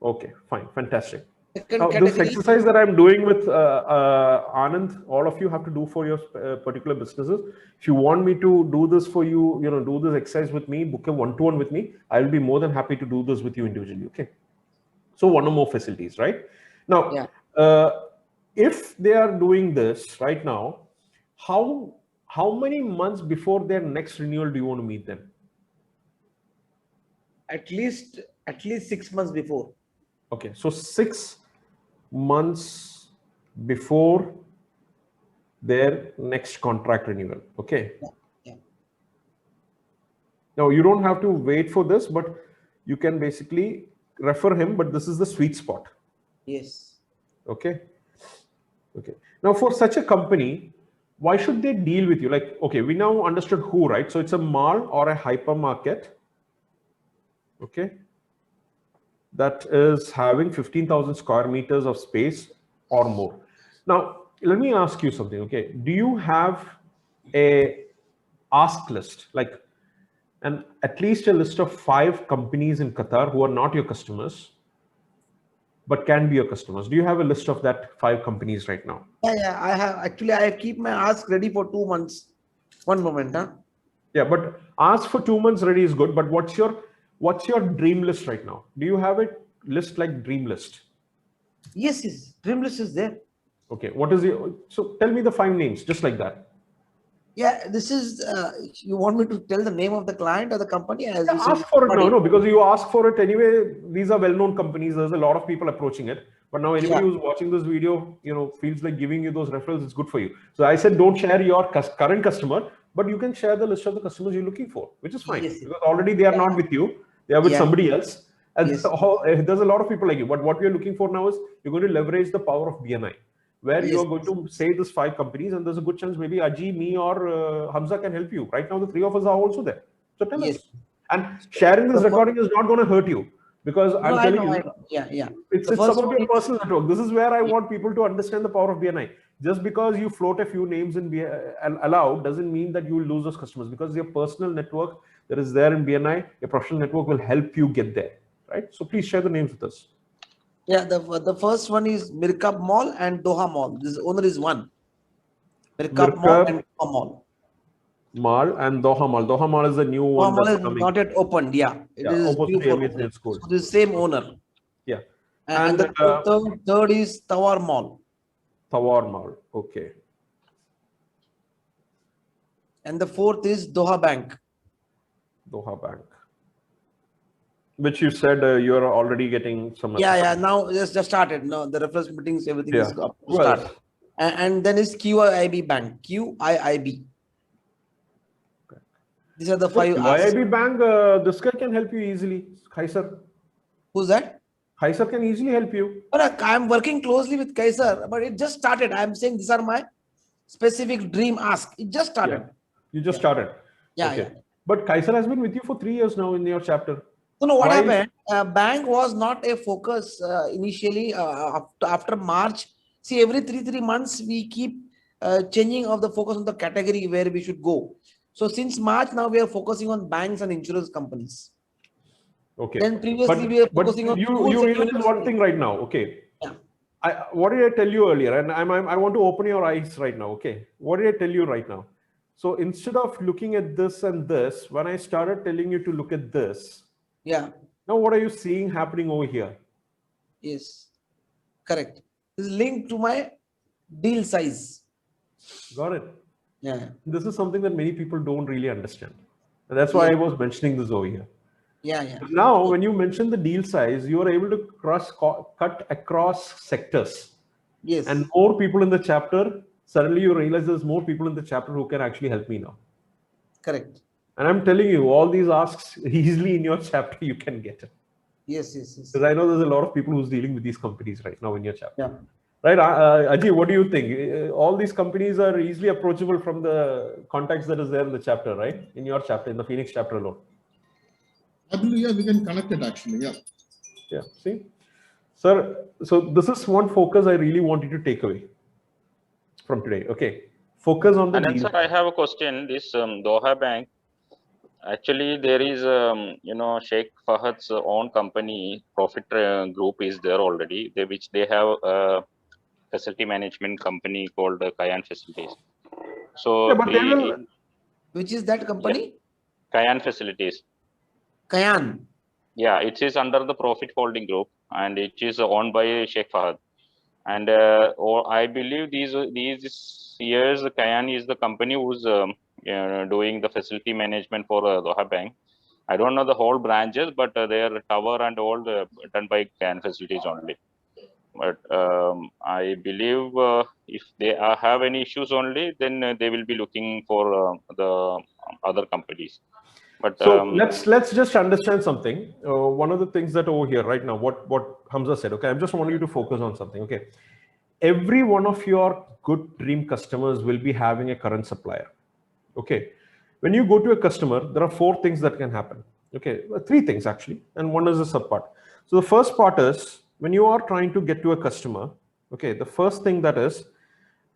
Okay, fine, fantastic. Second Now, category, this exercise that I'm doing with Anand, all of you have to do for your particular businesses. If you want me to do this for you, do this exercise with me, book a one-to-one with me, I'll be more than happy to do this with you individually. Okay. So one or more facilities, right? Now, if they are doing this right now, how many months before their next renewal do you want to meet them? At least 6 months before. Okay, so 6 months before their next contract renewal. Okay. Yeah. Now you don't have to wait for this, but you can basically refer him, but this is the sweet spot. Yes. Okay. Okay. Now for such a company, why should they deal with you? Like, okay, we now understood who, right? So it's a mall or a hypermarket. Okay. that is having 15,000 square meters of space or more. Now, let me ask you something, okay? Do you have a ask list, like at least a list of 5 companies in Qatar who are not your customers, but can be your customers? Do you have a list of that 5 companies right now? Yeah, I have actually. I keep my ask ready for 2 months. One moment, huh? Yeah, but ask for 2 months ready is good. But what's your dream list right now? Do you have a list like dream list? Yes. Dream list is there. Okay, what is so tell me the 5 names, just like that. Yeah, this is. You want me to tell the name of the client or the company? As you Ask said, for it. No, because you ask for it anyway. These are well-known companies. There's a lot of people approaching it. But now anybody who's watching this video, feels like giving you those referrals, it's good for you. So I said, don't share your current customer, but you can share the list of the customers you're looking for, which is fine. Yes. Because already they are not with you. They are with somebody else. And Yes. There's a lot of people like you. But what we are looking for now is you're going to leverage the power of BNI, where you are going to say this 5 companies, and there's a good chance maybe Aji, me, or Hamza can help you. Right now, the 3 of us are also there. So tell us. And sharing this recording is not going to hurt you, because I'm telling you, Yeah. It's about your personal network. This is where I want people to understand the power of BNI. Just because you float a few names in allowed doesn't mean that you will lose those customers, because your personal network that is there in BNI, your professional network will help you get there, right? So please share the names with us. Yeah, the first one is Mirkab Mall and Doha Mall. This owner is one. Mirkab Mall and Doha Mall. Mall and Doha Mall. Doha Mall is the new one. Doha Mall is not yet opened. Yeah, it is opposite due the for MSN school. So the same owner. Yeah. And the third is Tawar Mall. Tawar Mall. Okay. And the fourth is Doha Bank. Doha Bank. Which you said you are already getting some. Yeah. Now just started. No, the reference meetings, everything is up to start. And then is QIB Bank. QIIB. These are the 5. QIB Bank. This guy can help you easily. Kaiser. Who's that? Kaiser can easily help you. I'm working closely with Kaiser, but it just started. I'm saying these are my specific dream ask. It just started. Yeah. You just started. Yeah. But Kaiser has been with you for 3 years now in your chapter. So what happened? Bank was not a focus initially. After March, see, every 3 months we keep changing of the focus on the category where we should go. So since March now we are focusing on banks and insurance companies. Okay. Then previously we were focusing on. You realize one thing right now. Okay. Yeah. What did I tell you earlier? And I want to open your eyes right now. Okay. What did I tell you right now? So instead of looking at this and this, when I started telling you to look at this. Yeah. Now what are you seeing happening over here? Yes. Correct. This is linked to my deal size. Got it. Yeah. This is something that many people don't really understand. And that's why I was mentioning this over here. Yeah. Now, when you mention the deal size, you are able to cut across sectors. Yes. And more people in the chapter, suddenly you realize there's more people in the chapter who can actually help me now. Correct. And I'm telling you, all these asks easily in your chapter, you can get it. Yes. Because I know there's a lot of people who's dealing with these companies right now in your chapter. Yeah. Right, Aji, what do you think? All these companies are easily approachable from the contacts that is there in the chapter, right? In your chapter, in the Phoenix chapter alone. I believe, yeah, we can connect it actually, yeah. Yeah, see? Sir, so this is one focus I really want you to take away from today. Okay, focus on the And then, deal. sir, I have a question. This Doha Bank, actually there is, Sheikh Fahad's own company, Profit Group is there already, which they have a facility management company called Kayan Facilities. So, Yeah, which is that company? Kayan Facilities. Kayan. Yeah, it is under the Profit Holding Group, and it is owned by Sheikh Fahad. And I believe these years, Kayan is the company who's doing the facility management for Doha Bank. I don't know the whole branches, but their tower and all done by Kayan Facilities only. But I believe if they have any issues only, then they will be looking for the other companies. But so let's just understand something. One of the things that over here right now, what Hamza said. Okay, I just want you to focus on something. Okay, every one of your good dream customers will be having a current supplier. Okay, when you go to a customer, there are 4 things that can happen. Okay, 3 things actually, and one is a subpart. So the first part is when you are trying to get to a customer, okay, the first thing that is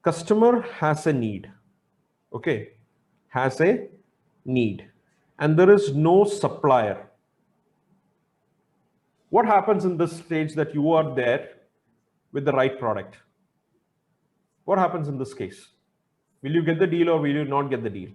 customer has a need, okay, has a need, and there is no supplier. What happens in this stage that you are there with the right product? What happens in this case? Will you get the deal or will you not get the deal?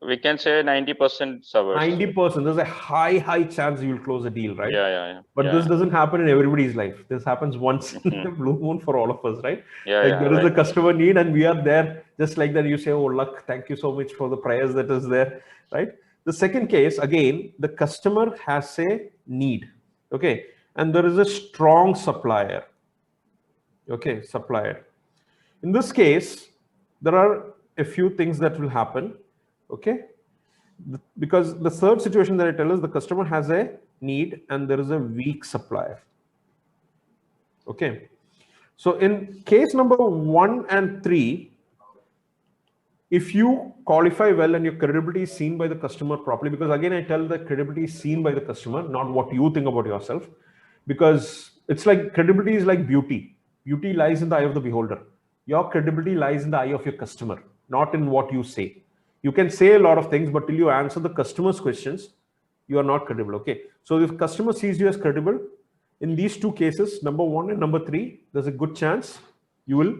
We can say 90% servers. 90%. There's a high chance you will close a deal, right? Yeah. But this doesn't happen in everybody's life. This happens once in a blue moon for all of us, right? There is a customer need and we are there just like that. You say, oh, luck, thank you so much for the prayers that is there, right? The second case, again, the customer has a need, okay? And there is a strong supplier, okay, supplier. In this case, there are a few things that will happen, okay? Because the third situation that I tell is the customer has a need and there is a weak supplier. Okay. So in case number 1 and 3, if you qualify well and your credibility is seen by the customer properly, because again, I tell the credibility is seen by the customer, not what you think about yourself, because it's like credibility is like beauty. Beauty lies in the eye of the beholder. Your credibility lies in the eye of your customer, not in what you say. You can say a lot of things, but till you answer the customer's questions, you are not credible. Okay. So if customer sees you as credible, in these two cases, number 1 and number 3, there's a good chance you will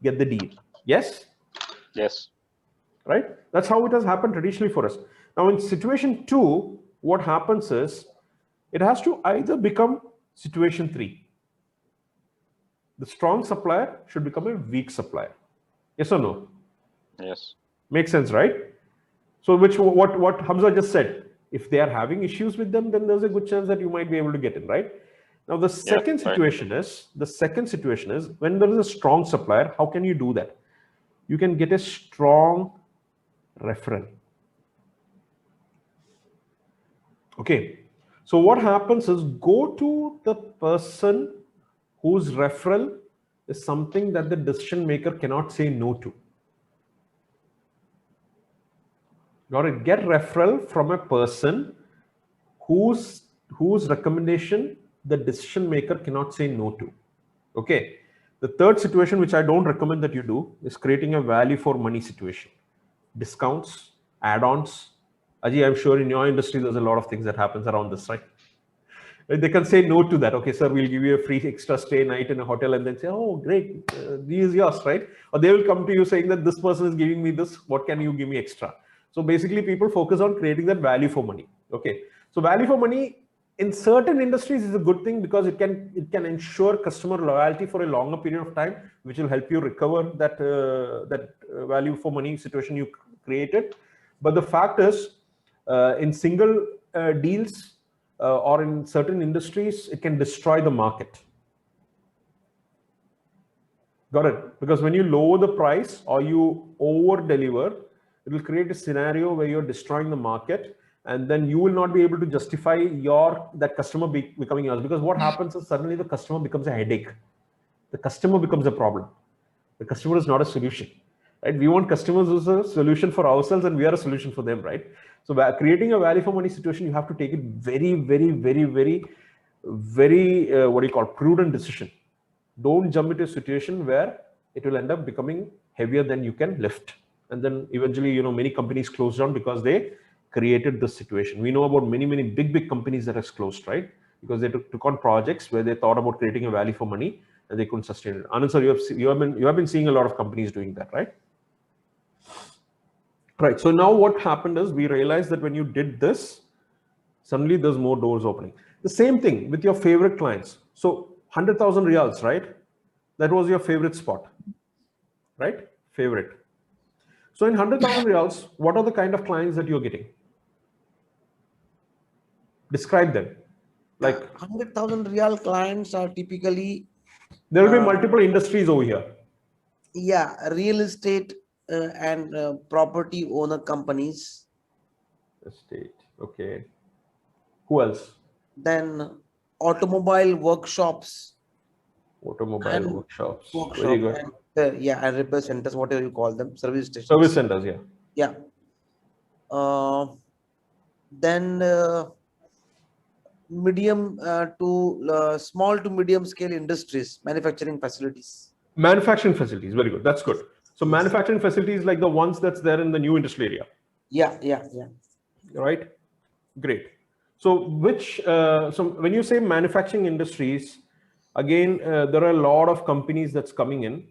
get the deal. Yes? Yes. Right? That's how it has happened traditionally for us. Now in situation 2, what happens is it has to either become situation 3. The strong supplier should become a weak supplier. Yes or no? Yes. Makes sense, right? So what Hamza just said, if they are having issues with them, then there's a good chance that you might be able to get in, right? Now the second situation is when there is a strong supplier, how can you do that? You can get a strong referral. Okay. So what happens is go to the person whose referral is something that the decision maker cannot say no to. Got it? Get referral from a person whose recommendation the decision maker cannot say no to. Okay. The third situation, which I don't recommend that you do, is creating a value for money situation. Discounts, add-ons. Ajay, I'm sure in your industry, there's a lot of things that happens around this, right? They can say no to that. Okay, sir, we'll give you a free extra stay night in a hotel, and then say, oh, great, this is yours, right? Or they will come to you saying that this person is giving me this, what can you give me extra? So basically people focus on creating that value for money. Okay. So value for money in certain industries is a good thing because it can ensure customer loyalty for a longer period of time, which will help you recover that, value for money situation you created. But the fact is in single deals or in certain industries, it can destroy the market. Got it? Because when you lower the price or you over deliver, it will create a scenario where you're destroying the market, and then you will not be able to justify that customer becoming yours. Because what happens is suddenly the customer becomes a headache. The customer becomes a problem. The customer is not a solution, right? We want customers as a solution for ourselves, and we are a solution for them, right? So by creating a value for money situation, you have to take it very prudent decision. Don't jump into a situation where it will end up becoming heavier than you can lift. And then eventually, many companies closed down because they created this situation. We know about many big companies that has closed, right? Because they took on projects where they thought about creating a value for money and they couldn't sustain it. Anand sir, you have been seeing a lot of companies doing that, right? Right. So now what happened is we realized that when you did this, suddenly there's more doors opening. The same thing with your favorite clients. So 100,000 riyals, right? That was your favorite spot, right? Favorite. So in 100,000 riyals, what are the kind of clients that you're getting? Describe them. Like 100,000 real clients are typically. There will be multiple industries over here. Yeah, real estate and property owner companies. Estate. Okay. Who else? Then automobile workshops. Automobile workshops. Very good. And repair centers, whatever you call them, service stations. Service centers, yeah. Yeah. Then medium to small to medium scale industries, manufacturing facilities. Manufacturing facilities, very good. That's good. So Yes. manufacturing facilities like the ones that's there in the new industrial area, Yeah, yeah, yeah. right? Great. So so when you say manufacturing industries, again, there are a lot of companies that's coming in.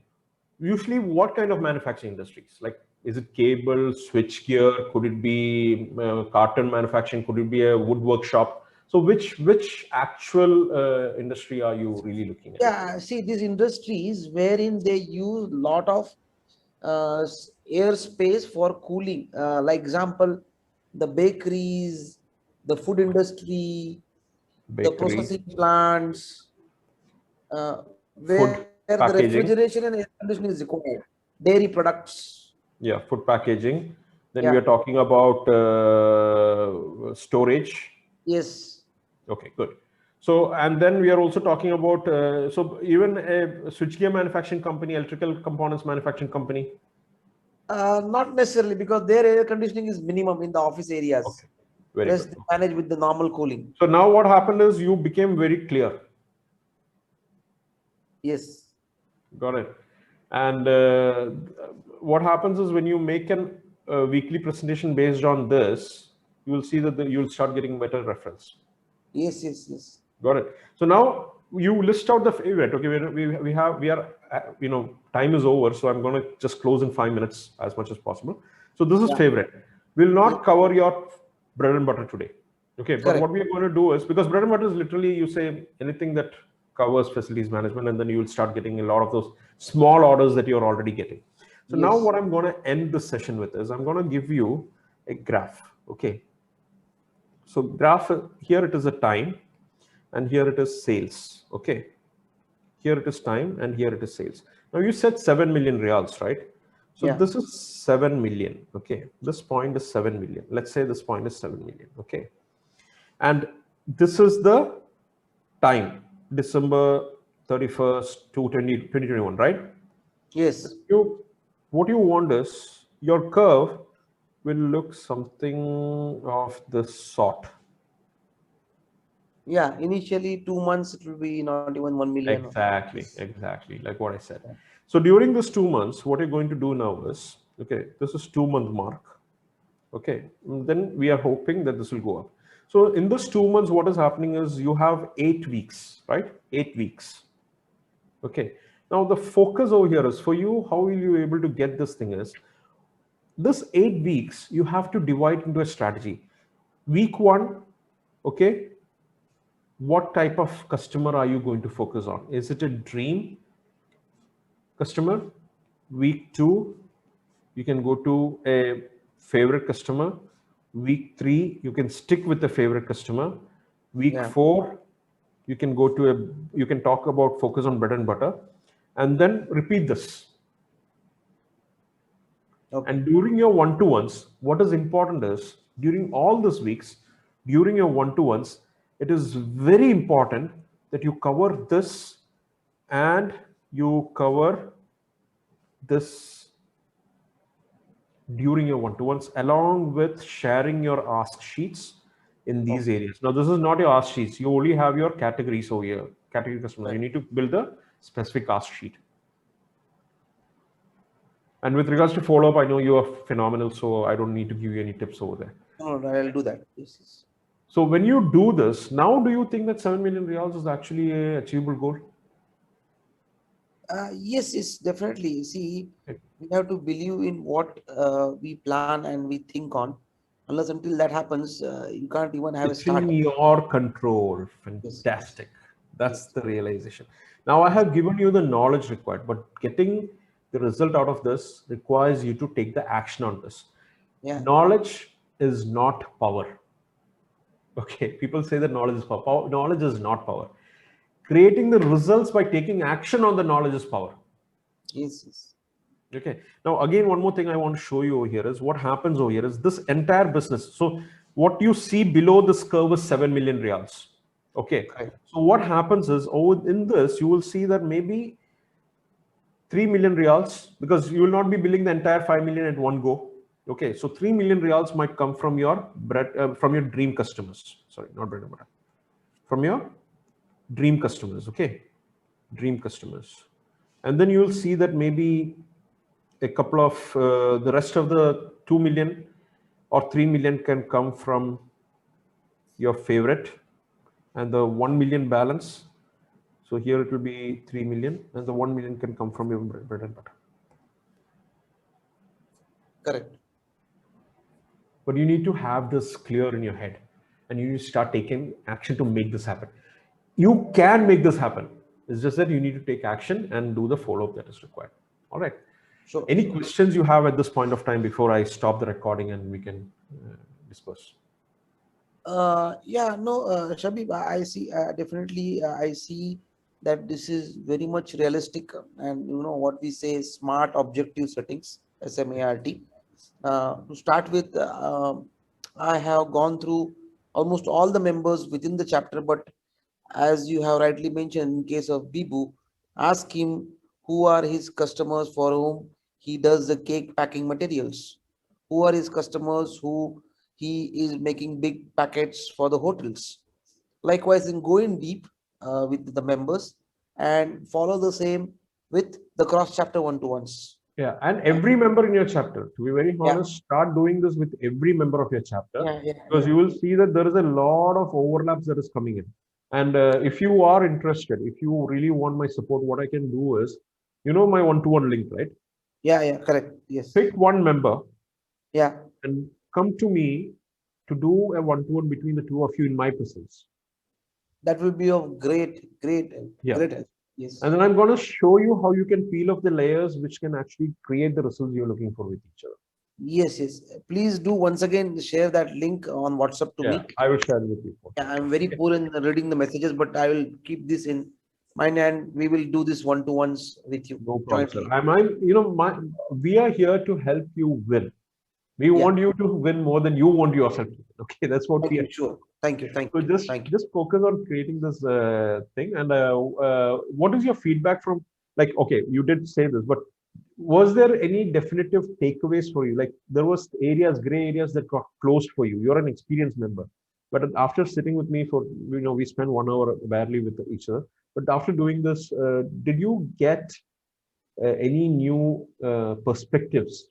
Usually, what kind of manufacturing industries? Like, is it cable, switch gear? Could it be carton manufacturing? Could it be a wood workshop? So which actual industry are you really looking at? Yeah, see, these industries wherein they use lot of air space for cooling. Like example, the bakeries, the food industry, the Bakery, processing plants, food where the refrigeration packaging. and air conditioning is required. Dairy products. Yeah, food packaging. Then we Yeah. are talking about storage. Yes. Okay, good. So, and then we are also talking about, so even a switchgear manufacturing company, electrical components manufacturing company. Not necessarily, because their air conditioning is minimum in the office areas. Okay, very Rest good. they manage with the normal cooling. So now what happened is you became very clear. Yes. Got it. And what happens is when you make a weekly presentation based on this, you will see that you'll start getting better reference. Yes, yes, yes. Got it. So now you list out the favorite. Okay, we are time is over, so I'm going to just close in 5 minutes as much as possible. So this is Yeah. favorite. We'll not Yeah. cover your bread and butter today. Okay, but Correct. what we are going to do is, because bread and butter is literally, you say anything that covers facilities management, and then you will start getting a lot of those small orders that you're already getting. So now Yes. what I'm going to end the session with is I'm going to give you a graph. Okay. So graph, here it is a time, and here it is sales. Okay. Here it is time, and here it is sales. Now you said 7 million reals, right? So Yeah. this is 7 million. Okay. This point is 7 million. Let's say this point is 7 million. Okay. And this is the time, December 31st, 2021, right? Yes. What you want is your curve will look something of this sort. Yeah. Initially, 2 months it will be not even 1 million. Exactly, like what I said. So during this 2 months, what you're going to do now is, okay, this is 2-month mark. Okay, then we are hoping that this will go up. So in this 2 months, what is happening is you have 8 weeks, right? 8 weeks. Okay. Now the focus over here is for you, how will you able to get this thing is, this 8 weeks, you have to divide into a strategy. Week 1, okay, what type of customer are you going to focus on? Is it a dream customer? Week 2, you can go to a favorite customer. Week 3, you can stick with the favorite customer. Week 4, you can go to you can talk about focus on bread and butter, and then repeat this. Okay. And during your one-to-ones, what is important is during all these weeks, during your one-to-ones, it is very important that you cover this and you cover this during your one-to-ones, along with sharing your ask sheets in these areas. Now, this is not your ask sheets. You only have your categories over here, category customers. You need to build a specific ask sheet. And with regards to follow-up, I know you are phenomenal, so I don't need to give you any tips over there. No, I'll do that. Yes. So when you do this, now do you think that 7 million reals is actually a achievable goal? Yes, yes, definitely. See, we have to believe in what we plan and we think on. Unless until that happens, you can't even have a It's start. in your control. Fantastic. That's the realization. Now I have given you the knowledge required, but getting the result out of this requires you to take the action on this. Yeah. Knowledge is not power. Okay, people say that knowledge is power. Knowledge is not power. Creating the results by taking action on the knowledge is power. Yes, yes. Okay. Now, again, one more thing I want to show you over here is what happens over here is this entire business. So what you see below this curve is 7 million reals. Okay. So what happens is over in this, you will see that maybe 3 million reals, because you will not be billing the entire 5 million at one go. Okay. So 3 million reals might come from your from your dream customers. Sorry, not bread and butter. from your dream customers, okay? Dream customers. And then you will see that maybe a couple of the rest of the 2 million or 3 million can come from your favorite, and the 1 million balance. So here it will be 3 million, and the 1 million can come from your bread and butter. Correct. But you need to have this clear in your head, and you need to start taking action to make this happen. You can make this happen. It's just that you need to take action and do the follow-up that is required. All right. Sure. Any questions you have at this point of time before I stop the recording and we can disperse? Yeah, no, Shabib, I see, definitely, I see that this is very much realistic, and you know what we say, smart objective settings, SMART. To start with, I have gone through almost all the members within the chapter, but as you have rightly mentioned, in case of Bibu, ask him who are his customers for whom he does the cake packing materials. Who are his customers who he is making big packets for the hotels. Likewise, in going deep with the members and follow the same with the cross chapter one-to-ones. Yeah, and every member in your chapter, to be very Yeah. honest, start doing this with every member of your chapter, Yeah, because you will see that there is a lot of overlaps that is coming in. And if you are interested, if you really want my support, what I can do is, you know, my one-to-one link, right? yeah, correct. Yes. Pick one member Yeah, and come to me to do a one-to-one between the two of you in my presence. that will be of great help. Yeah. Great help. Yes. And then I'm going to show you how you can peel off the layers which can actually create the results you're looking for with each other. Yes. Please do once again share that link on WhatsApp to me. I will share it with you. Yeah, I'm very poor in reading the messages, but I will keep this in mind, and we will do this one-to-ones with you. No problem, sir. jointly. We are here to help you win. We want you to win more than you want yourself to win. Okay, that's what Thank we you. are. Sure. Thank you. So just focus on creating this thing. And what is your feedback from, like, okay, you did say this, but was there any definitive takeaways for you? Like there was gray areas that got closed for you. You're an experienced member, but after sitting with me for, we spent 1 hour barely with each other. But after doing this, did you get any new perspectives?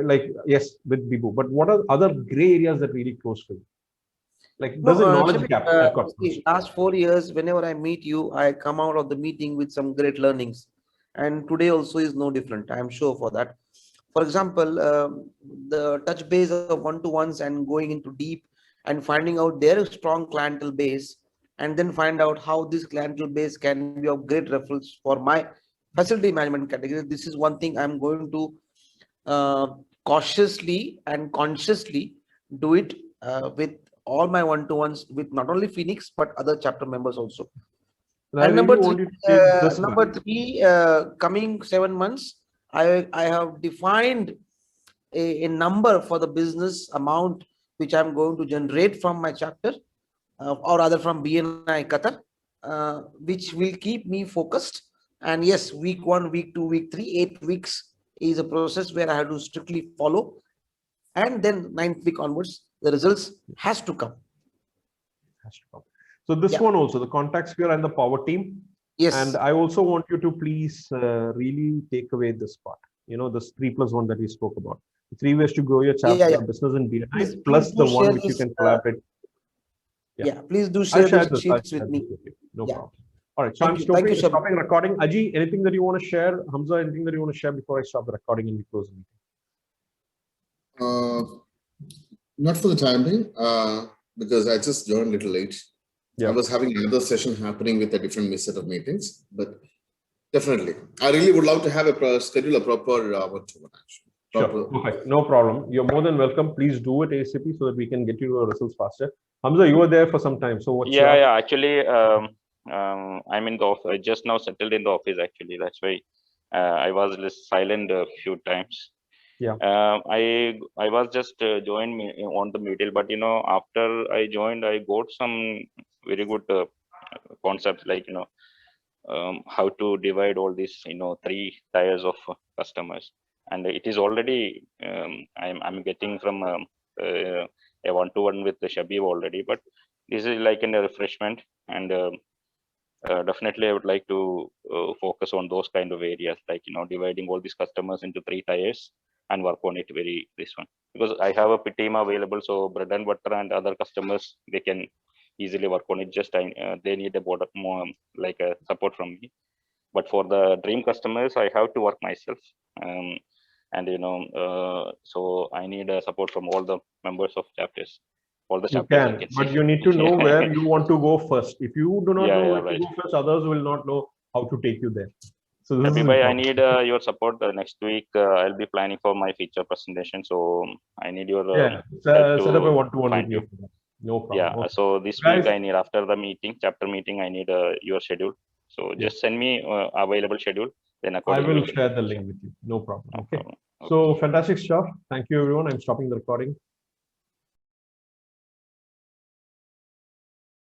Like, yes, with Bibu, but what are other gray areas that really close for you? Like there's a knowledge Shabib, gap that got see, last 4 years, whenever I meet you, I come out of the meeting with some great learnings. And today also is no different. I'm sure for that. For example, the touch base of one-to-ones and going into deep and finding out their strong clientele base, and then find out how this clientele base can be of great referrals for my facility management category. This is one thing I'm going to cautiously and consciously do it with all my one-to-ones with not only Phoenix but other chapter members also. And number three, coming 7 months, I have defined a number for the business amount which I'm going to generate from my chapter, or rather from BNI Qatar, which will keep me focused. And yes, week 1, week 2, week 3, 8 weeks is a process where I have to strictly follow, and then 9th week onwards, the results has to come. So this one also, the contact sphere and the power team. Yes. And I also want you to please really take away this part. You know, this 3+1 that we spoke about. 3 ways to grow your chapter business in BNI, plus the one which you can collaborate. Please do share the sheets with me. No problem. All right, so I'm stopping recording. Aji, anything that you want to share? Hamza, anything that you want to share before I stop the recording and we close the meeting? Not for the time being, because I just joined a little late. I was having another session happening with a different set of meetings, but definitely, I really would love to have a schedule a proper one-to-one action. Sure. Okay, no problem. You're more than welcome. Please do it ASAP so that we can get you the results faster. Hamza, you were there for some time. So what's actually, I'm in the office. I just now settled in the office. Actually, that's why I was silent a few times. I was just joined me on the middle, but after I joined, I got some very good concepts, like how to divide all these 3 tiers of customers, and it is already I'm getting from a one-to-one with the Shabib already, but this is like a refreshment, and definitely I would like to focus on those kind of areas, like dividing all these customers into 3 tiers and work on it this one, because I have a team available. So bread and butter and other customers, they can easily work on it. Just they need a more like a support from me. But for the dream customers, I have to work myself. And so I need support from all the members of chapters. All the You chapters, can, but you need to know where you want to go first. If you do not know where to go first, others will not know how to take you there. So this is I need your support. Next week, I'll be planning for my feature presentation. So I need your set up a one-to-one with you. No problem. Yeah. Okay. So this week I need, after the meeting, chapter meeting, I need your schedule. So just send me available schedule. Then I will share the link with you. No problem. Okay. So fantastic stuff. Thank you, everyone. I'm stopping the recording.